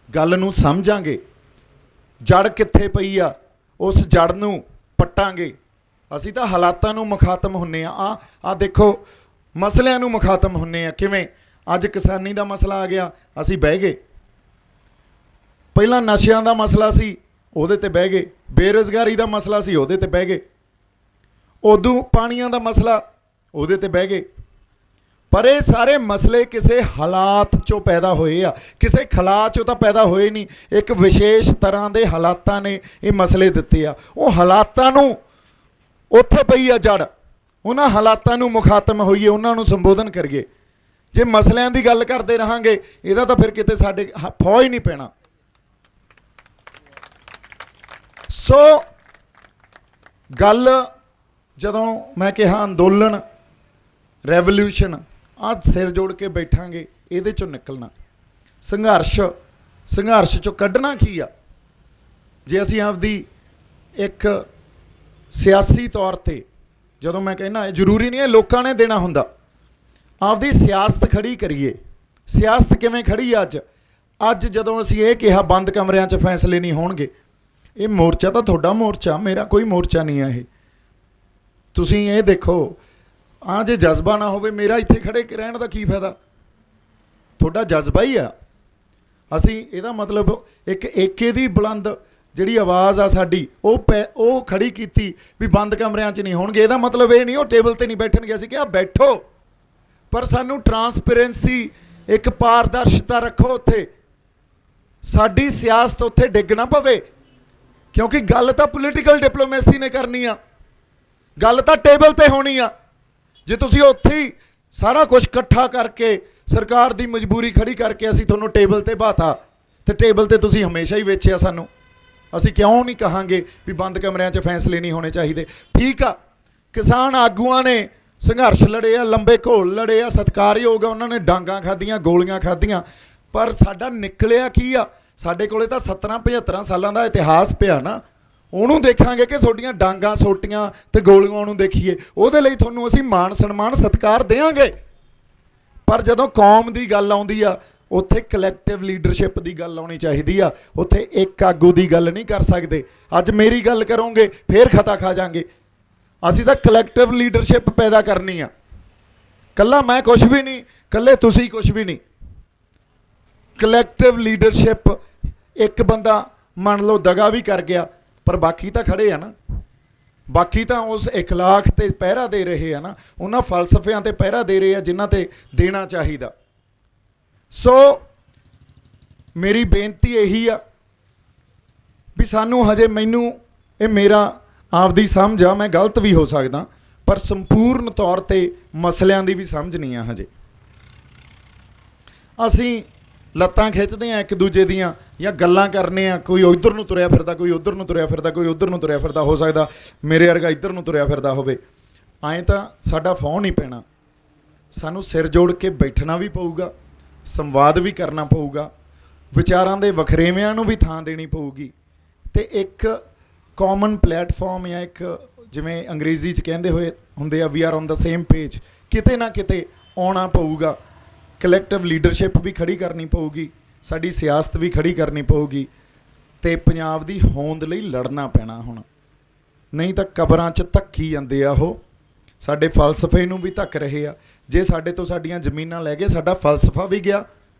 ਗੱਲ ਨੂੰ ਸਮਝਾਂਗੇ, ਜੜ ਕਿੱਥੇ ਪਈ ਆ, ਉਸ ਜੜ ਨੂੰ ਪੱਟਾਂਗੇ। ਅਸੀਂ ਤਾਂ ਹਾਲਾਤਾਂ ਨੂੰ ਮੁਖਾਤਮ ਹੁੰਨੇ ਆ। ਆ ਦੇਖੋ, ਮਸਲਿਆਂ ਨੂੰ ਮੁਖਾਤਮ ਹੁੰਨੇ ਆ। ਕਿਵੇਂ? ਅੱਜ ਕਿਸਾਨੀ ਦਾ ਮਸਲਾ ਆ ਗਿਆ, ਅਸੀਂ ਬਹਿ ਗਏ। ਪਹਿਲਾਂ ਨਸ਼ਿਆਂ ਦਾ ਮਸਲਾ ਸੀ, ਉਹਦੇ ਤੇ ਬਹਿ ਗਏ। ਬੇਰੁਜ਼ਗਾਰੀ ਦਾ ਮਸਲਾ ਸੀ, ਉਹਦੇ ਤੇ ਬਹਿ ਗਏ। ਉਦੋਂ ਪਾਣੀਆਂ ਦਾ ਮਸਲਾ, ਉਹਦੇ ਤੇ ਬਹਿ ਗਏ। ਪਰ ਇਹ ਸਾਰੇ ਮਸਲੇ ਕਿਸੇ ਹਾਲਾਤ 'ਚੋਂ ਪੈਦਾ ਹੋਏ ਆ, ਕਿਸੇ ਖਲਾ 'ਚੋਂ ਤਾਂ ਪੈਦਾ ਹੋਏ ਨਹੀਂ। ਇੱਕ ਵਿਸ਼ੇਸ਼ ਤਰ੍ਹਾਂ ਦੇ ਹਾਲਾਤਾਂ ਨੇ ਇਹ ਮਸਲੇ ਦਿੱਤੇ ਆ। ਉਹ ਹਾਲਾਤਾਂ ਨੂੰ, ਉੱਥੇ ਪਈ ਆ ਜੜ, ਉਹਨਾਂ ਹਾਲਾਤਾਂ ਨੂੰ ਮੁਖਾਤਮ ਹੋਈਏ, ਉਹਨਾਂ ਨੂੰ ਸੰਬੋਧਨ ਕਰੀਏ। ਜੇ ਮਸਲਿਆਂ ਦੀ ਗੱਲ ਕਰਦੇ ਰਹਾਂਗੇ, ਇਹਦਾ ਤਾਂ ਫਿਰ ਕਿਤੇ ਸਾਡੇ ਫੌਜ ਨਹੀਂ ਪੈਣਾ। ਸੋ ਗੱਲ ਜਦੋਂ ਮੈਂ ਕਿਹਾ ਅੰਦੋਲਨ, ਰੈਵੋਲਿਊਸ਼ਨ, ਅੱਜ ਸਿਰ ਜੋੜ ਕੇ ਬੈਠਾਂਗੇ, ਇਹਦੇ 'ਚੋਂ ਨਿਕਲਣਾ। ਸੰਘਰਸ਼ 'ਚੋਂ ਕੱਢਣਾ ਕੀ ਆ? ਜੇ ਅਸੀਂ ਆਪਦੀ ਇੱਕ ਸਿਆਸੀ ਤੌਰ 'ਤੇ, ਜਦੋਂ ਮੈਂ ਕਹਿੰਦਾ ਇਹ ਜ਼ਰੂਰੀ ਨਹੀਂ ਹੈ ਲੋਕਾਂ ਨੇ ਦੇਣਾ ਹੁੰਦਾ, ਆਪਦੀ ਸਿਆਸਤ ਖੜੀ ਕਰੀਏ। ਸਿਆਸਤ ਕਿਵੇਂ ਖੜੀ ਆ ਅੱਜ ਜਦੋਂ ਅਸੀਂ ਇਹ ਕਿਹਾ ਬੰਦ ਕਮਰਿਆਂ 'ਚ ਫੈਸਲੇ ਨਹੀਂ ਹੋਣਗੇ, ਇਹ ਮੋਰਚਾ ਤਾਂ ਤੁਹਾਡਾ ਮੋਰਚਾ, ਮੇਰਾ ਕੋਈ ਮੋਰਚਾ ਨਹੀਂ ਆ। ਇਹ ਤੁਸੀਂ ਇਹ ਦੇਖੋ, ਜੇ ਜਜ਼ਬਾ ਨਾ ਹੋਵੇ, ਮੇਰਾ ਇੱਥੇ ਖੜੇ ਰਹਿਣ ਦਾ ਕੀ ਫਾਇਦਾ? ਤੁਹਾਡਾ ਜਜ਼ਬਾ ਹੀ ਆ। ਅਸੀਂ ਇਹਦਾ ਮਤਲਬ ਇੱਕ ਏਕੇ ਦੀ ਬੁਲੰਦ ਜਿਹੜੀ ਆਵਾਜ਼ ਆ ਸਾਡੀ, ਉਹ ਖੜੀ ਕੀਤੀ ਵੀ ਬੰਦ ਕਮਰਿਆਂ 'ਚ ਨਹੀਂ ਹੋਣਗੇ। ਇਹਦਾ ਮਤਲਬ ਇਹ ਨਹੀਂ ਉਹ ਟੇਬਲ 'ਤੇ ਨਹੀਂ ਬੈਠਣਗੇ। ਅਸੀਂ ਕਿਹਾ ਬੈਠੋ, ਪਰ ਸਾਨੂੰ ਟਰਾਂਸਪੇਰੈਂਸੀ, ਇੱਕ ਪਾਰਦਰਸ਼ਤਾ ਰੱਖੋ ਉੱਥੇ। ਸਾਡੀ ਸਿਆਸਤ ਉੱਥੇ ਡਿੱਗ ਨਾ ਪਵੇ, ਕਿਉਂਕਿ ਗੱਲ ਤਾਂ ਪੋਲੀਟੀਕਲ ਡਿਪਲੋਮੇਸੀ ਨੇ ਕਰਨੀ ਆ, ਗੱਲ ਤਾਂ ਟੇਬਲ 'ਤੇ ਹੋਣੀ ਆ। ਜੇ ਤੁਸੀਂ ਉੱਥੇ ਹੀ ਸਾਰਾ ਕੁਝ ਇਕੱਠਾ ਕਰਕੇ, ਸਰਕਾਰ ਦੀ ਮਜਬੂਰੀ ਖੜੀ ਕਰਕੇ ਅਸੀਂ ਤੁਹਾਨੂੰ ਟੇਬਲ 'ਤੇ ਬਾਤਾ, ਤੇ ਟੇਬਲ 'ਤੇ ਤੁਸੀਂ ਹਮੇਸ਼ਾ ਹੀ ਵੇਚਿਆ ਸਾਨੂੰ। ਅਸੀਂ ਕਿਉਂ ਨਹੀਂ ਕਹਾਂਗੇ ਵੀ ਬੰਦ ਕਮਰਿਆਂ 'ਚ ਫੈਸਲੇ ਨਹੀਂ ਹੋਣੇ ਚਾਹੀਦੇ। ਠੀਕ ਆ, ਕਿਸਾਨ ਆਗੂਆਂ ਨੇ ਸੰਘਰਸ਼ ਲੜੇ ਆ, ਲੰਬੇ ਘੋਲ ਲੜੇ ਆ, ਸਤਿਕਾਰਯੋਗ ਆ, ਉਹਨਾਂ ਨੇ ਡਾਂਗਾਂ ਖਾਧੀਆਂ, ਗੋਲੀਆਂ ਖਾਧੀਆਂ, ਪਰ ਸਾਡਾ ਨਿਕਲਿਆ ਕੀ ਆ? ਸਾਡੇ ਕੋਲੇ ਤਾਂ 70-75 ਸਾਲਾਂ ਦਾ ਇਤਿਹਾਸ ਪਿਆ ਨਾ, ਉਹਨੂੰ ਦੇਖਾਂਗੇ ਕਿ ਤੁਹਾਡੀਆਂ ਡਾਂਗਾਂ ਸੋਟੀਆਂ ਤੇ ਗੋਲੀਆਂ ਨੂੰ ਦੇਖੀਏ? ਉਹਦੇ ਲਈ ਤੁਹਾਨੂੰ ਅਸੀਂ ਮਾਣ ਸਨਮਾਨ ਸਤਿਕਾਰ ਦੇਵਾਂਗੇ। ਪਰ ਜਦੋਂ ਕੌਮ ਦੀ ਗੱਲ ਆਉਂਦੀ ਆ, ਉੱਥੇ ਕਲੈਕਟਿਵ ਲੀਡਰਸ਼ਿਪ ਦੀ ਗੱਲ ਆਉਣੀ ਚਾਹੀਦੀ ਆ। ਉੱਥੇ ਇੱਕ ਆਗੂ ਦੀ ਗੱਲ ਨਹੀਂ ਕਰ ਸਕਦੇ। ਅੱਜ ਮੇਰੀ ਗੱਲ ਕਰੋਗੇ ਫੇਰ ਖਤਾ ਖਾ ਜਾਾਂਗੇ। ਅਸੀਂ ਤਾਂ ਕਲੈਕਟਿਵ ਲੀਡਰਸ਼ਿਪ ਪੈਦਾ ਕਰਨੀ ਆ। ਕੱਲਾ ਮੈਂ ਕੁਛ ਵੀ ਨਹੀਂ, ਕੱਲੇ ਤੁਸੀਂ ਕੁਛ ਵੀ ਨਹੀਂ। ਕਲੈਕਟਿਵ ਲੀਡਰਸ਼ਿਪ, ਇੱਕ ਬੰਦਾ ਮੰਨ ਲਓ ਦਗਾ ਵੀ ਕਰ ਗਿਆ, ਪਰ ਬਾਕੀ ਤਾਂ ਖੜੇ ਆ ਨਾ, ਬਾਕੀ ਤਾਂ ਉਸ ਇਖਲਾਕ ਤੇ ਪਹਿਰਾ ਦੇ ਰਹੇ ਆ ਨਾ, ਉਹਨਾਂ ਫਲਸਫਿਆਂ ਤੇ ਪਹਿਰਾ ਦੇ ਰਹੇ ਆ ਜਿਨ੍ਹਾਂ ਤੇ ਦੇਣਾ ਚਾਹੀਦਾ। ਸੋ ਮੇਰੀ ਬੇਨਤੀ ਇਹੀ ਆ ਵੀ ਸਾਨੂੰ ਹਜੇ, ਮੈਨੂੰ ਇਹ ਮੇਰਾ ਆਪਦੀ ਸਮਝ ਆ, ਮੈਂ ਗਲਤ ਵੀ ਹੋ ਸਕਦਾ, ਪਰ ਸੰਪੂਰਨ ਤੌਰ ਤੇ ਮਸਲਿਆਂ ਦੀ ਵੀ ਸਮਝ ਨਹੀਂ ਆ ਹਜੇ। ਅਸੀਂ ਲੱਤਾਂ ਖਿੱਚਦੇ ਆ ਇੱਕ ਦੂਜੇ ਦੀਆਂ ਜਾਂ ਗੱਲਾਂ ਕਰਨੇ ਆ, ਕੋਈ ਉੱਧਰ ਨੂੰ ਤੁਰਿਆ ਫਿਰਦਾ, ਕੋਈ ਉੱਧਰ ਨੂੰ ਤੁਰਿਆ ਫਿਰਦਾ, ਕੋਈ ਉੱਧਰ ਨੂੰ ਤੁਰਿਆ ਫਿਰਦਾ, ਹੋ ਸਕਦਾ ਮੇਰੇ ਵਰਗਾ ਇੱਧਰ ਨੂੰ ਤੁਰਿਆ ਫਿਰਦਾ ਹੋਵੇ। ਐਂ ਤਾਂ ਸਾਡਾ ਫੌਂ ਨਹੀਂ ਪੈਣਾ। ਸਾਨੂੰ ਸਿਰ ਜੋੜ ਕੇ ਬੈਠਣਾ ਵੀ ਪਊਗਾ, ਸੰਵਾਦ ਵੀ ਕਰਨਾ ਪਊਗਾ, ਵਿਚਾਰਾਂ ਦੇ ਵਖਰੇਵਿਆਂ ਨੂੰ ਵੀ ਥਾਂ ਦੇਣੀ ਪਊਗੀ, ਤੇ ਇੱਕ ਕਾਮਨ ਪਲੇਟਫਾਰਮ ਜਾਂ ਇੱਕ, ਜਿਵੇਂ ਅੰਗਰੇਜ਼ੀ 'ਚ ਕਹਿੰਦੇ ਹੋਏ ਹੁੰਦੇ ਆ, we are on the same page, ਕਿਤੇ ਨਾ ਕਿਤੇ ਆਉਣਾ ਪਊਗਾ। ਕਲੈਕਟਿਵ ਲੀਡਰਸ਼ਿਪ ਵੀ ਖੜੀ ਕਰਨੀ ਪਊਗੀ, ਸਾਡੀ ਸਿਆਸਤ ਵੀ ਖੜੀ ਕਰਨੀ ਪਊਗੀ, ਤੇ ਪੰਜਾਬ ਦੀ ਹੋਂਦ ਲਈ ਲੜਨਾ ਪੈਣਾ ਹੁਣ। ਨਹੀਂ ਤਾਂ ਕਬਰਾਂ 'ਚ ਧੱਕੀ ਜਾਂਦੇ ਆ ਉਹ, ਸਾਡੇ ਫਲਸਫੇ ਨੂੰ ਵੀ ਧੱਕ ਰਹੇ ਆ। ਜੇ ਸਾਡੇ ਤੋਂ ਸਾਡੀਆਂ ਜ਼ਮੀਨਾਂ ਲੈ ਗਏ, ਸਾਡਾ ਫਲਸਫਾ ਵੀ ਗਿਆ,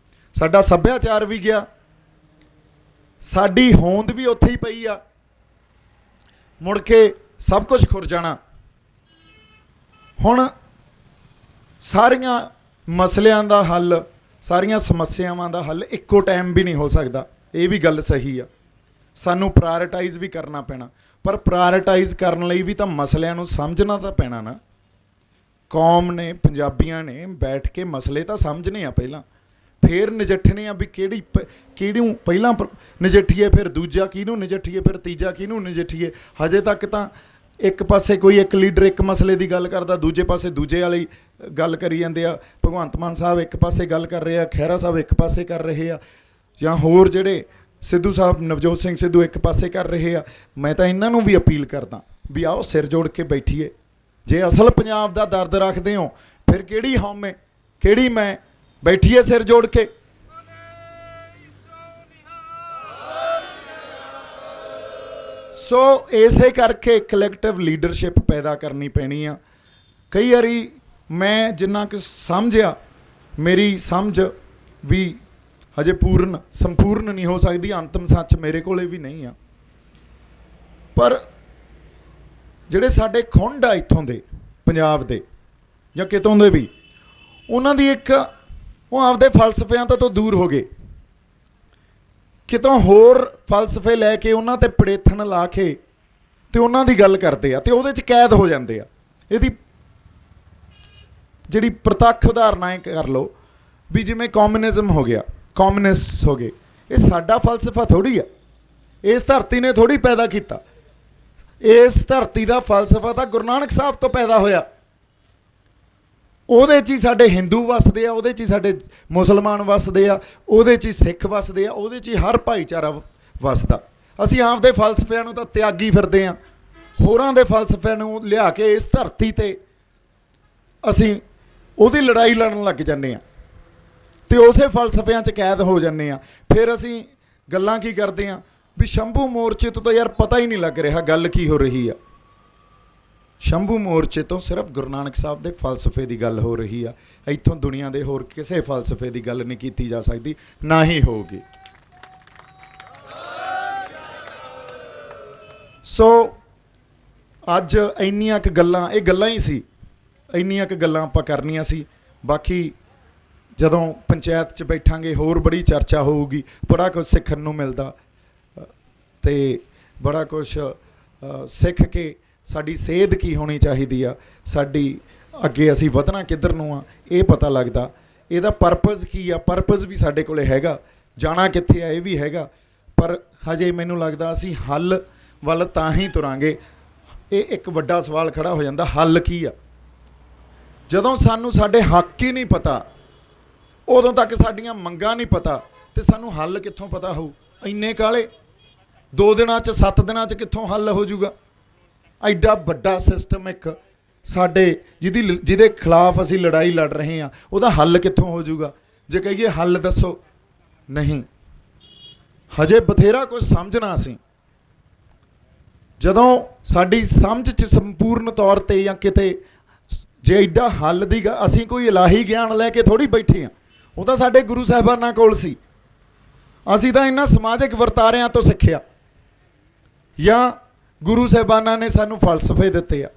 ਸਾਡਾ ਸੱਭਿਆਚਾਰ ਵੀ ਗਿਆ, ਸਾਡੀ ਹੋਂਦ ਵੀ ਉੱਥੇ ਹੀ ਪਈ ਆ। ਮੁੜ ਕੇ ਸਭ ਕੁਝ ਖੁਰ ਜਾਣਾ। ਹੁਣ ਸਾਰੀਆਂ ਮਸਲਿਆਂ ਦਾ ਹੱਲ, ਸਾਰੀਆਂ ਸਮੱਸਿਆਵਾਂ ਦਾ ਹੱਲ ਇੱਕੋ ਟਾਈਮ ਵੀ ਨਹੀਂ ਹੋ ਸਕਦਾ, ਇਹ ਵੀ ਗੱਲ ਸਹੀ ਆ। ਸਾਨੂੰ ਪ੍ਰਾਇਰਟਾਈਜ਼ ਵੀ ਕਰਨਾ ਪੈਣਾ, ਪਰ ਪ੍ਰਾਇਰਟਾਈਜ਼ ਕਰਨ ਲਈ ਵੀ ਤਾਂ ਮਸਲਿਆਂ ਨੂੰ ਸਮਝਣਾ ਤਾਂ ਪੈਣਾ ਨਾ। ਕੌਮ ਨੇ, ਪੰਜਾਬੀਆਂ ਨੇ ਬੈਠ ਕੇ ਮਸਲੇ ਤਾਂ ਸਮਝਣੇ ਆ ਪਹਿਲਾਂ, ਫਿਰ ਨਜਿੱਠਣੇ ਆ ਵੀ ਕਿਹੜੀਆਂ ਪਹਿਲਾਂ ਨਜਿੱਠੀਏ, ਫਿਰ ਦੂਜਾ ਕਿਹਨੂੰ ਨਜਿੱਠੀਏ, ਫਿਰ ਤੀਜਾ ਕਿਹਨੂੰ ਨਜਿੱਠੀਏ। ਹਜੇ ਤੱਕ ਤਾਂ ਇੱਕ ਪਾਸੇ ਕੋਈ ਇੱਕ ਲੀਡਰ ਇੱਕ ਮਸਲੇ ਦੀ ਗੱਲ ਕਰਦਾ, ਦੂਜੇ ਪਾਸੇ ਦੂਜੇ ਵਾਲੀ ਗੱਲ ਕਰੀ ਜਾਂਦੇ ਆ। ਭਗਵੰਤ ਮਾਨ ਸਾਹਿਬ ਇੱਕ ਪਾਸੇ ਗੱਲ ਕਰ ਰਹੇ ਆ, ਖਹਿਰਾ ਸਾਹਿਬ ਇੱਕ ਪਾਸੇ ਕਰ ਰਹੇ ਆ, ਜਾਂ ਹੋਰ ਜਿਹੜੇ ਸਿੱਧੂ ਸਾਹਿਬ, ਨਵਜੋਤ ਸਿੰਘ ਸਿੱਧੂ ਇੱਕ ਪਾਸੇ ਕਰ ਰਹੇ ਆ। ਮੈਂ ਤਾਂ ਇਹਨਾਂ ਨੂੰ ਵੀ ਅਪੀਲ ਕਰਦਾ ਵੀ ਆਓ ਸਿਰ ਜੋੜ ਕੇ ਬੈਠੀਏ। ਜੇ ਅਸਲ ਪੰਜਾਬ ਦਾ ਦਰਦ ਰੱਖਦੇ ਹੋ, ਫਿਰ ਕਿਹੜੀ ਹਉਮੈ, ਕਿਹੜੀ ਮੈਂ, ਬੈਠੀਏ ਸਿਰ ਜੋੜ ਕੇ। ਸੋ ਇਸੇ ਕਰਕੇ ਕਲੈਕਟਿਵ ਲੀਡਰਸ਼ਿਪ ਪੈਦਾ ਕਰਨੀ ਪੈਣੀ ਆ। ਕਈ ਵਾਰੀ ਮੈਂ ਜਿੰਨਾ ਕੁ ਸਮਝਿਆ, ਮੇਰੀ ਸਮਝ ਵੀ ਹਜੇ ਸੰਪੂਰਨ ਨਹੀਂ ਹੋ ਸਕਦੀ, ਅੰਤਮ ਸੱਚ ਮੇਰੇ ਕੋਲੇ ਵੀ ਨਹੀਂ ਆ, ਪਰ ਜਿਹੜੇ ਸਾਡੇ ਖੁੰਡ ਆ ਇੱਥੋਂ ਦੇ, ਪੰਜਾਬ ਦੇ ਜਾਂ ਕਿਤੋਂ ਦੇ ਵੀ, ਉਹਨਾਂ ਦੀ ਇੱਕ, ਉਹ ਆਪਦੇ ਫਲਸਫਿਆਂ ਤੋਂ ਦੂਰ ਹੋ ਗਏ, ਕਿਤੋਂ ਹੋਰ ਫਲਸਫੇ ਲੈ ਕੇ ਉਹਨਾਂ ਤੇ ਪੜੇਥਣ ਲਾ ਕੇ ਤੇ ਉਹਨਾਂ ਦੀ ਗੱਲ ਕਰਦੇ ਆ, ਤੇ ਉਹਦੇ 'ਚ ਕੈਦ ਹੋ ਜਾਂਦੇ ਆ। ਇਹਦੀ ਜਿਹੜੀ ਪ੍ਰਤੱਖ ਉਦਾਹਰਨ ਹੈ ਕਰ ਲਓ ਵੀ ਜਿਵੇਂ ਕਮਿਊਨਿਜ਼ਮ ਹੋ ਗਿਆ, ਕਮਿਊਨਿਸਟ ਹੋ ਗਏ, ਇਹ ਸਾਡਾ ਫਲਸਫਾ ਥੋੜ੍ਹੀ ਆ, ਇਸ ਧਰਤੀ ਨੇ ਥੋੜ੍ਹੀ ਪੈਦਾ ਕੀਤਾ। ਇਸ ਧਰਤੀ ਦਾ ਫਲਸਫਾ ਤਾਂ ਗੁਰੂ ਨਾਨਕ ਸਾਹਿਬ ਤੋਂ ਪੈਦਾ ਹੋਇਆ। ਉਹਦੇ 'ਚ ਹੀ ਸਾਡੇ ਹਿੰਦੂ ਵੱਸਦੇ ਆ, ਉਹਦੇ 'ਚ ਹੀ ਸਾਡੇ ਮੁਸਲਮਾਨ ਵੱਸਦੇ ਆ, ਉਹਦੇ 'ਚ ਹੀ ਸਿੱਖ ਵੱਸਦੇ ਆ, ਉਹਦੇ 'ਚ ਹੀ ਹਰ ਭਾਈਚਾਰਾ ਵੱਸਦਾ। ਅਸੀਂ ਆਪਦੇ ਫਲਸਫਿਆਂ ਨੂੰ ਤਾਂ ਤਿਆਗੀ ਫਿਰਦੇ ਹਾਂ, ਹੋਰਾਂ ਦੇ ਫਲਸਫਿਆਂ ਨੂੰ ਲਿਆ ਕੇ ਇਸ ਧਰਤੀ 'ਤੇ ਅਸੀਂ ਉਹਦੀ ਲੜਾਈ ਲੜਨ ਲੱਗ ਜਾਂਦੇ ਹਾਂ ਤੇ ਉਸੇ ਫਲਸਫਿਆਂ 'ਚ ਕੈਦ ਹੋ ਜਾਂਦੇ ਹਾਂ। ਫਿਰ ਅਸੀਂ ਗੱਲਾਂ ਕੀ ਕਰਦੇ ਹਾਂ ਵੀ ਸ਼ੰਭੂ ਮੋਰਚੇ ਤੋਂ ਤਾਂ ਯਾਰ ਪਤਾ ਹੀ ਨਹੀਂ ਲੱਗ ਰਿਹਾ ਗੱਲ ਕੀ ਹੋ ਰਹੀ ਆ। ਸ਼ੰਭੂ ਮੋਰਚੇ ਤੋਂ ਸਿਰਫ ਗੁਰੂ ਨਾਨਕ ਸਾਹਿਬ ਦੇ ਫਲਸਫੇ ਦੀ ਗੱਲ ਹੋ ਰਹੀ ਆ। ਇੱਥੋਂ ਦੁਨੀਆ ਦੇ ਹੋਰ ਕਿਸੇ ਫਲਸਫੇ ਦੀ ਗੱਲ ਨਹੀਂ ਕੀਤੀ ਜਾ ਸਕਦੀ, ਨਾ ਹੀ ਹੋਊਗੀ। ਸੋ ਅੱਜ ਇੰਨੀਆਂ ਕੁ ਗੱਲਾਂ, ਇਹ ਗੱਲਾਂ ਹੀ ਸੀ, ਇੰਨੀਆਂ ਕੁ ਗੱਲਾਂ ਆਪਾਂ ਕਰਨੀਆਂ ਸੀ। ਬਾਕੀ ਜਦੋਂ ਪੰਚਾਇਤ 'ਚ ਬੈਠਾਂਗੇ ਹੋਰ ਬੜੀ ਚਰਚਾ ਹੋਊਗੀ, ਬੜਾ ਕੁਝ ਸਿੱਖਣ ਨੂੰ ਮਿਲਦਾ ਤੇ ਬੜਾ ਕੁਝ ਸਿੱਖ ਕੇ ਸਾਡੀ ਸੇਧ ਕੀ ਹੋਣੀ ਚਾਹੀਦੀ ਆ, ਸਾਡੀ ਅੱਗੇ ਅਸੀਂ ਵਧਣਾ ਕਿੱਧਰ ਨੂੰ ਆ, ਇਹ ਪਤਾ ਲੱਗਦਾ। ਇਹਦਾ ਪਰਪਸ ਕੀ ਆ, ਪਰਪਸ ਵੀ ਸਾਡੇ ਕੋਲੇ ਹੈਗਾ, ਜਾਣਾ ਕਿੱਥੇ ਆ ਇਹ ਵੀ ਹੈਗਾ, पर हजे मैनू लगदा असीं हल ਵੱਲ ਤਾਂ ਹੀ ਤੁਰਾਂਗੇ। ਇਹ ਇੱਕ ਵੱਡਾ ਸਵਾਲ ਖੜਾ ਹੋ ਜਾਂਦਾ, ਹੱਲ ਕੀ ਆ? ਜਦੋਂ ਸਾਨੂੰ ਸਾਡੇ ਹੱਕ ਹੀ ਨਹੀਂ ਪਤਾ, ਉਦੋਂ ਤੱਕ ਸਾਡੀਆਂ ਮੰਗਾਂ ਨਹੀਂ ਪਤਾ, ਤੇ ਸਾਨੂੰ ਹੱਲ ਕਿੱਥੋਂ ਪਤਾ ਹੋਊ? ਇੰਨੇ ਕਾਲੇ 2 ਦਿਨਾਂ 'ਚ 7 ਦਿਨਾਂ 'ਚ ਕਿੱਥੋਂ ਹੱਲ ਹੋ ਜਾਊਗਾ? ਐਡਾ ਵੱਡਾ ਸਿਸਟਮ ਇੱਕ ਸਾਡੇ ਜਿਹਦੇ ਖਿਲਾਫ ਅਸੀਂ ਲੜਾਈ ਲੜ ਰਹੇ ਹਾਂ, ਉਹਦਾ ਹੱਲ ਕਿੱਥੋਂ ਹੋ ਜਾਊਗਾ? ਜੇ ਕਹੀਏ ਹੱਲ ਦੱਸੋ, ਨਹੀਂ, ਹਜੇ ਬਥੇਰਾ ਕੁਝ ਸਮਝਣਾ ਅਸੀਂ। ਜਦੋਂ ਸਾਡੀ ਸਮਝ 'ਚ ਸੰਪੂਰਨ ਤੌਰ 'ਤੇ ਜਾਂ ਕਿਤੇ ਜੇ ਐਡਾ ਹੱਲ ਦੀ ਅਸੀਂ ਕੋਈ ਇਲਾਹੀ ਗਿਆਨ ਲੈ ਕੇ ਥੋੜ੍ਹੀ ਬੈਠੇ ਹਾਂ, ਉਹ ਤਾਂ ਸਾਡੇ ਗੁਰੂ ਸਾਹਿਬਾਨਾਂ ਕੋਲ ਸੀ। ਅਸੀਂ ਤਾਂ ਇਹਨਾਂ ਸਮਾਜਿਕ ਵਰਤਾਰਿਆਂ ਤੋਂ ਸਿੱਖਿਆ, ਜਾਂ ਗੁਰੂ ਸਾਹਿਬਾਨਾਂ ਨੇ ਸਾਨੂੰ ਫਲਸਫੇ ਦਿੱਤੇ ਆ।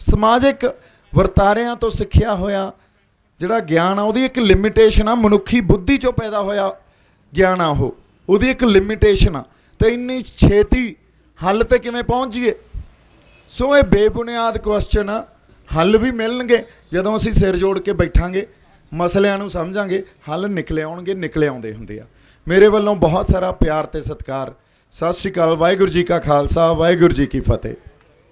ਸਮਾਜਿਕ ਵਰਤਾਰਿਆਂ ਤੋਂ ਸਿੱਖਿਆ ਹੋਇਆ ਜਿਹੜਾ ਗਿਆਨ ਆ, ਉਹਦੀ ਇੱਕ ਲਿਮਿਟੇਸ਼ਨ ਆ। ਮਨੁੱਖੀ ਬੁੱਧੀ 'ਚੋਂ ਪੈਦਾ ਹੋਇਆ ਗਿਆਨ ਆ, ਉਹਦੀ ਇੱਕ ਲਿਮਿਟੇਸ਼ਨ ਆ। ਅਤੇ ਇੰਨੀ ਛੇਤੀ ਹੱਲ 'ਤੇ ਕਿਵੇਂ ਪਹੁੰਚ ਜਾਈਏ? ਸੋ ਇਹ ਬੇਬੁਨਿਆਦ ਕੁਐਸਚਨ ਆ। ਹੱਲ ਵੀ ਮਿਲਣਗੇ ਜਦੋਂ ਅਸੀਂ ਸਿਰ ਜੋੜ ਕੇ ਬੈਠਾਂਗੇ, ਮਸਲਿਆਂ ਨੂੰ ਸਮਝਾਂਗੇ, ਹੱਲ ਨਿਕਲੇ ਆਉਣਗੇ, ਨਿਕਲੇ ਆਉਂਦੇ ਹੁੰਦੇ ਆ। ਮੇਰੇ ਵੱਲੋਂ ਬਹੁਤ ਸਾਰਾ ਪਿਆਰ ਅਤੇ ਸਤਿਕਾਰ। ਸਤਿ ਸ਼੍ਰੀ ਅਕਾਲ। ਵਾਹਿਗੁਰੂ ਜੀ ਕਾ ਖਾਲਸਾ, ਵਾਹਿਗੁਰੂ ਜੀ ਕੀ ਫਤਿਹ।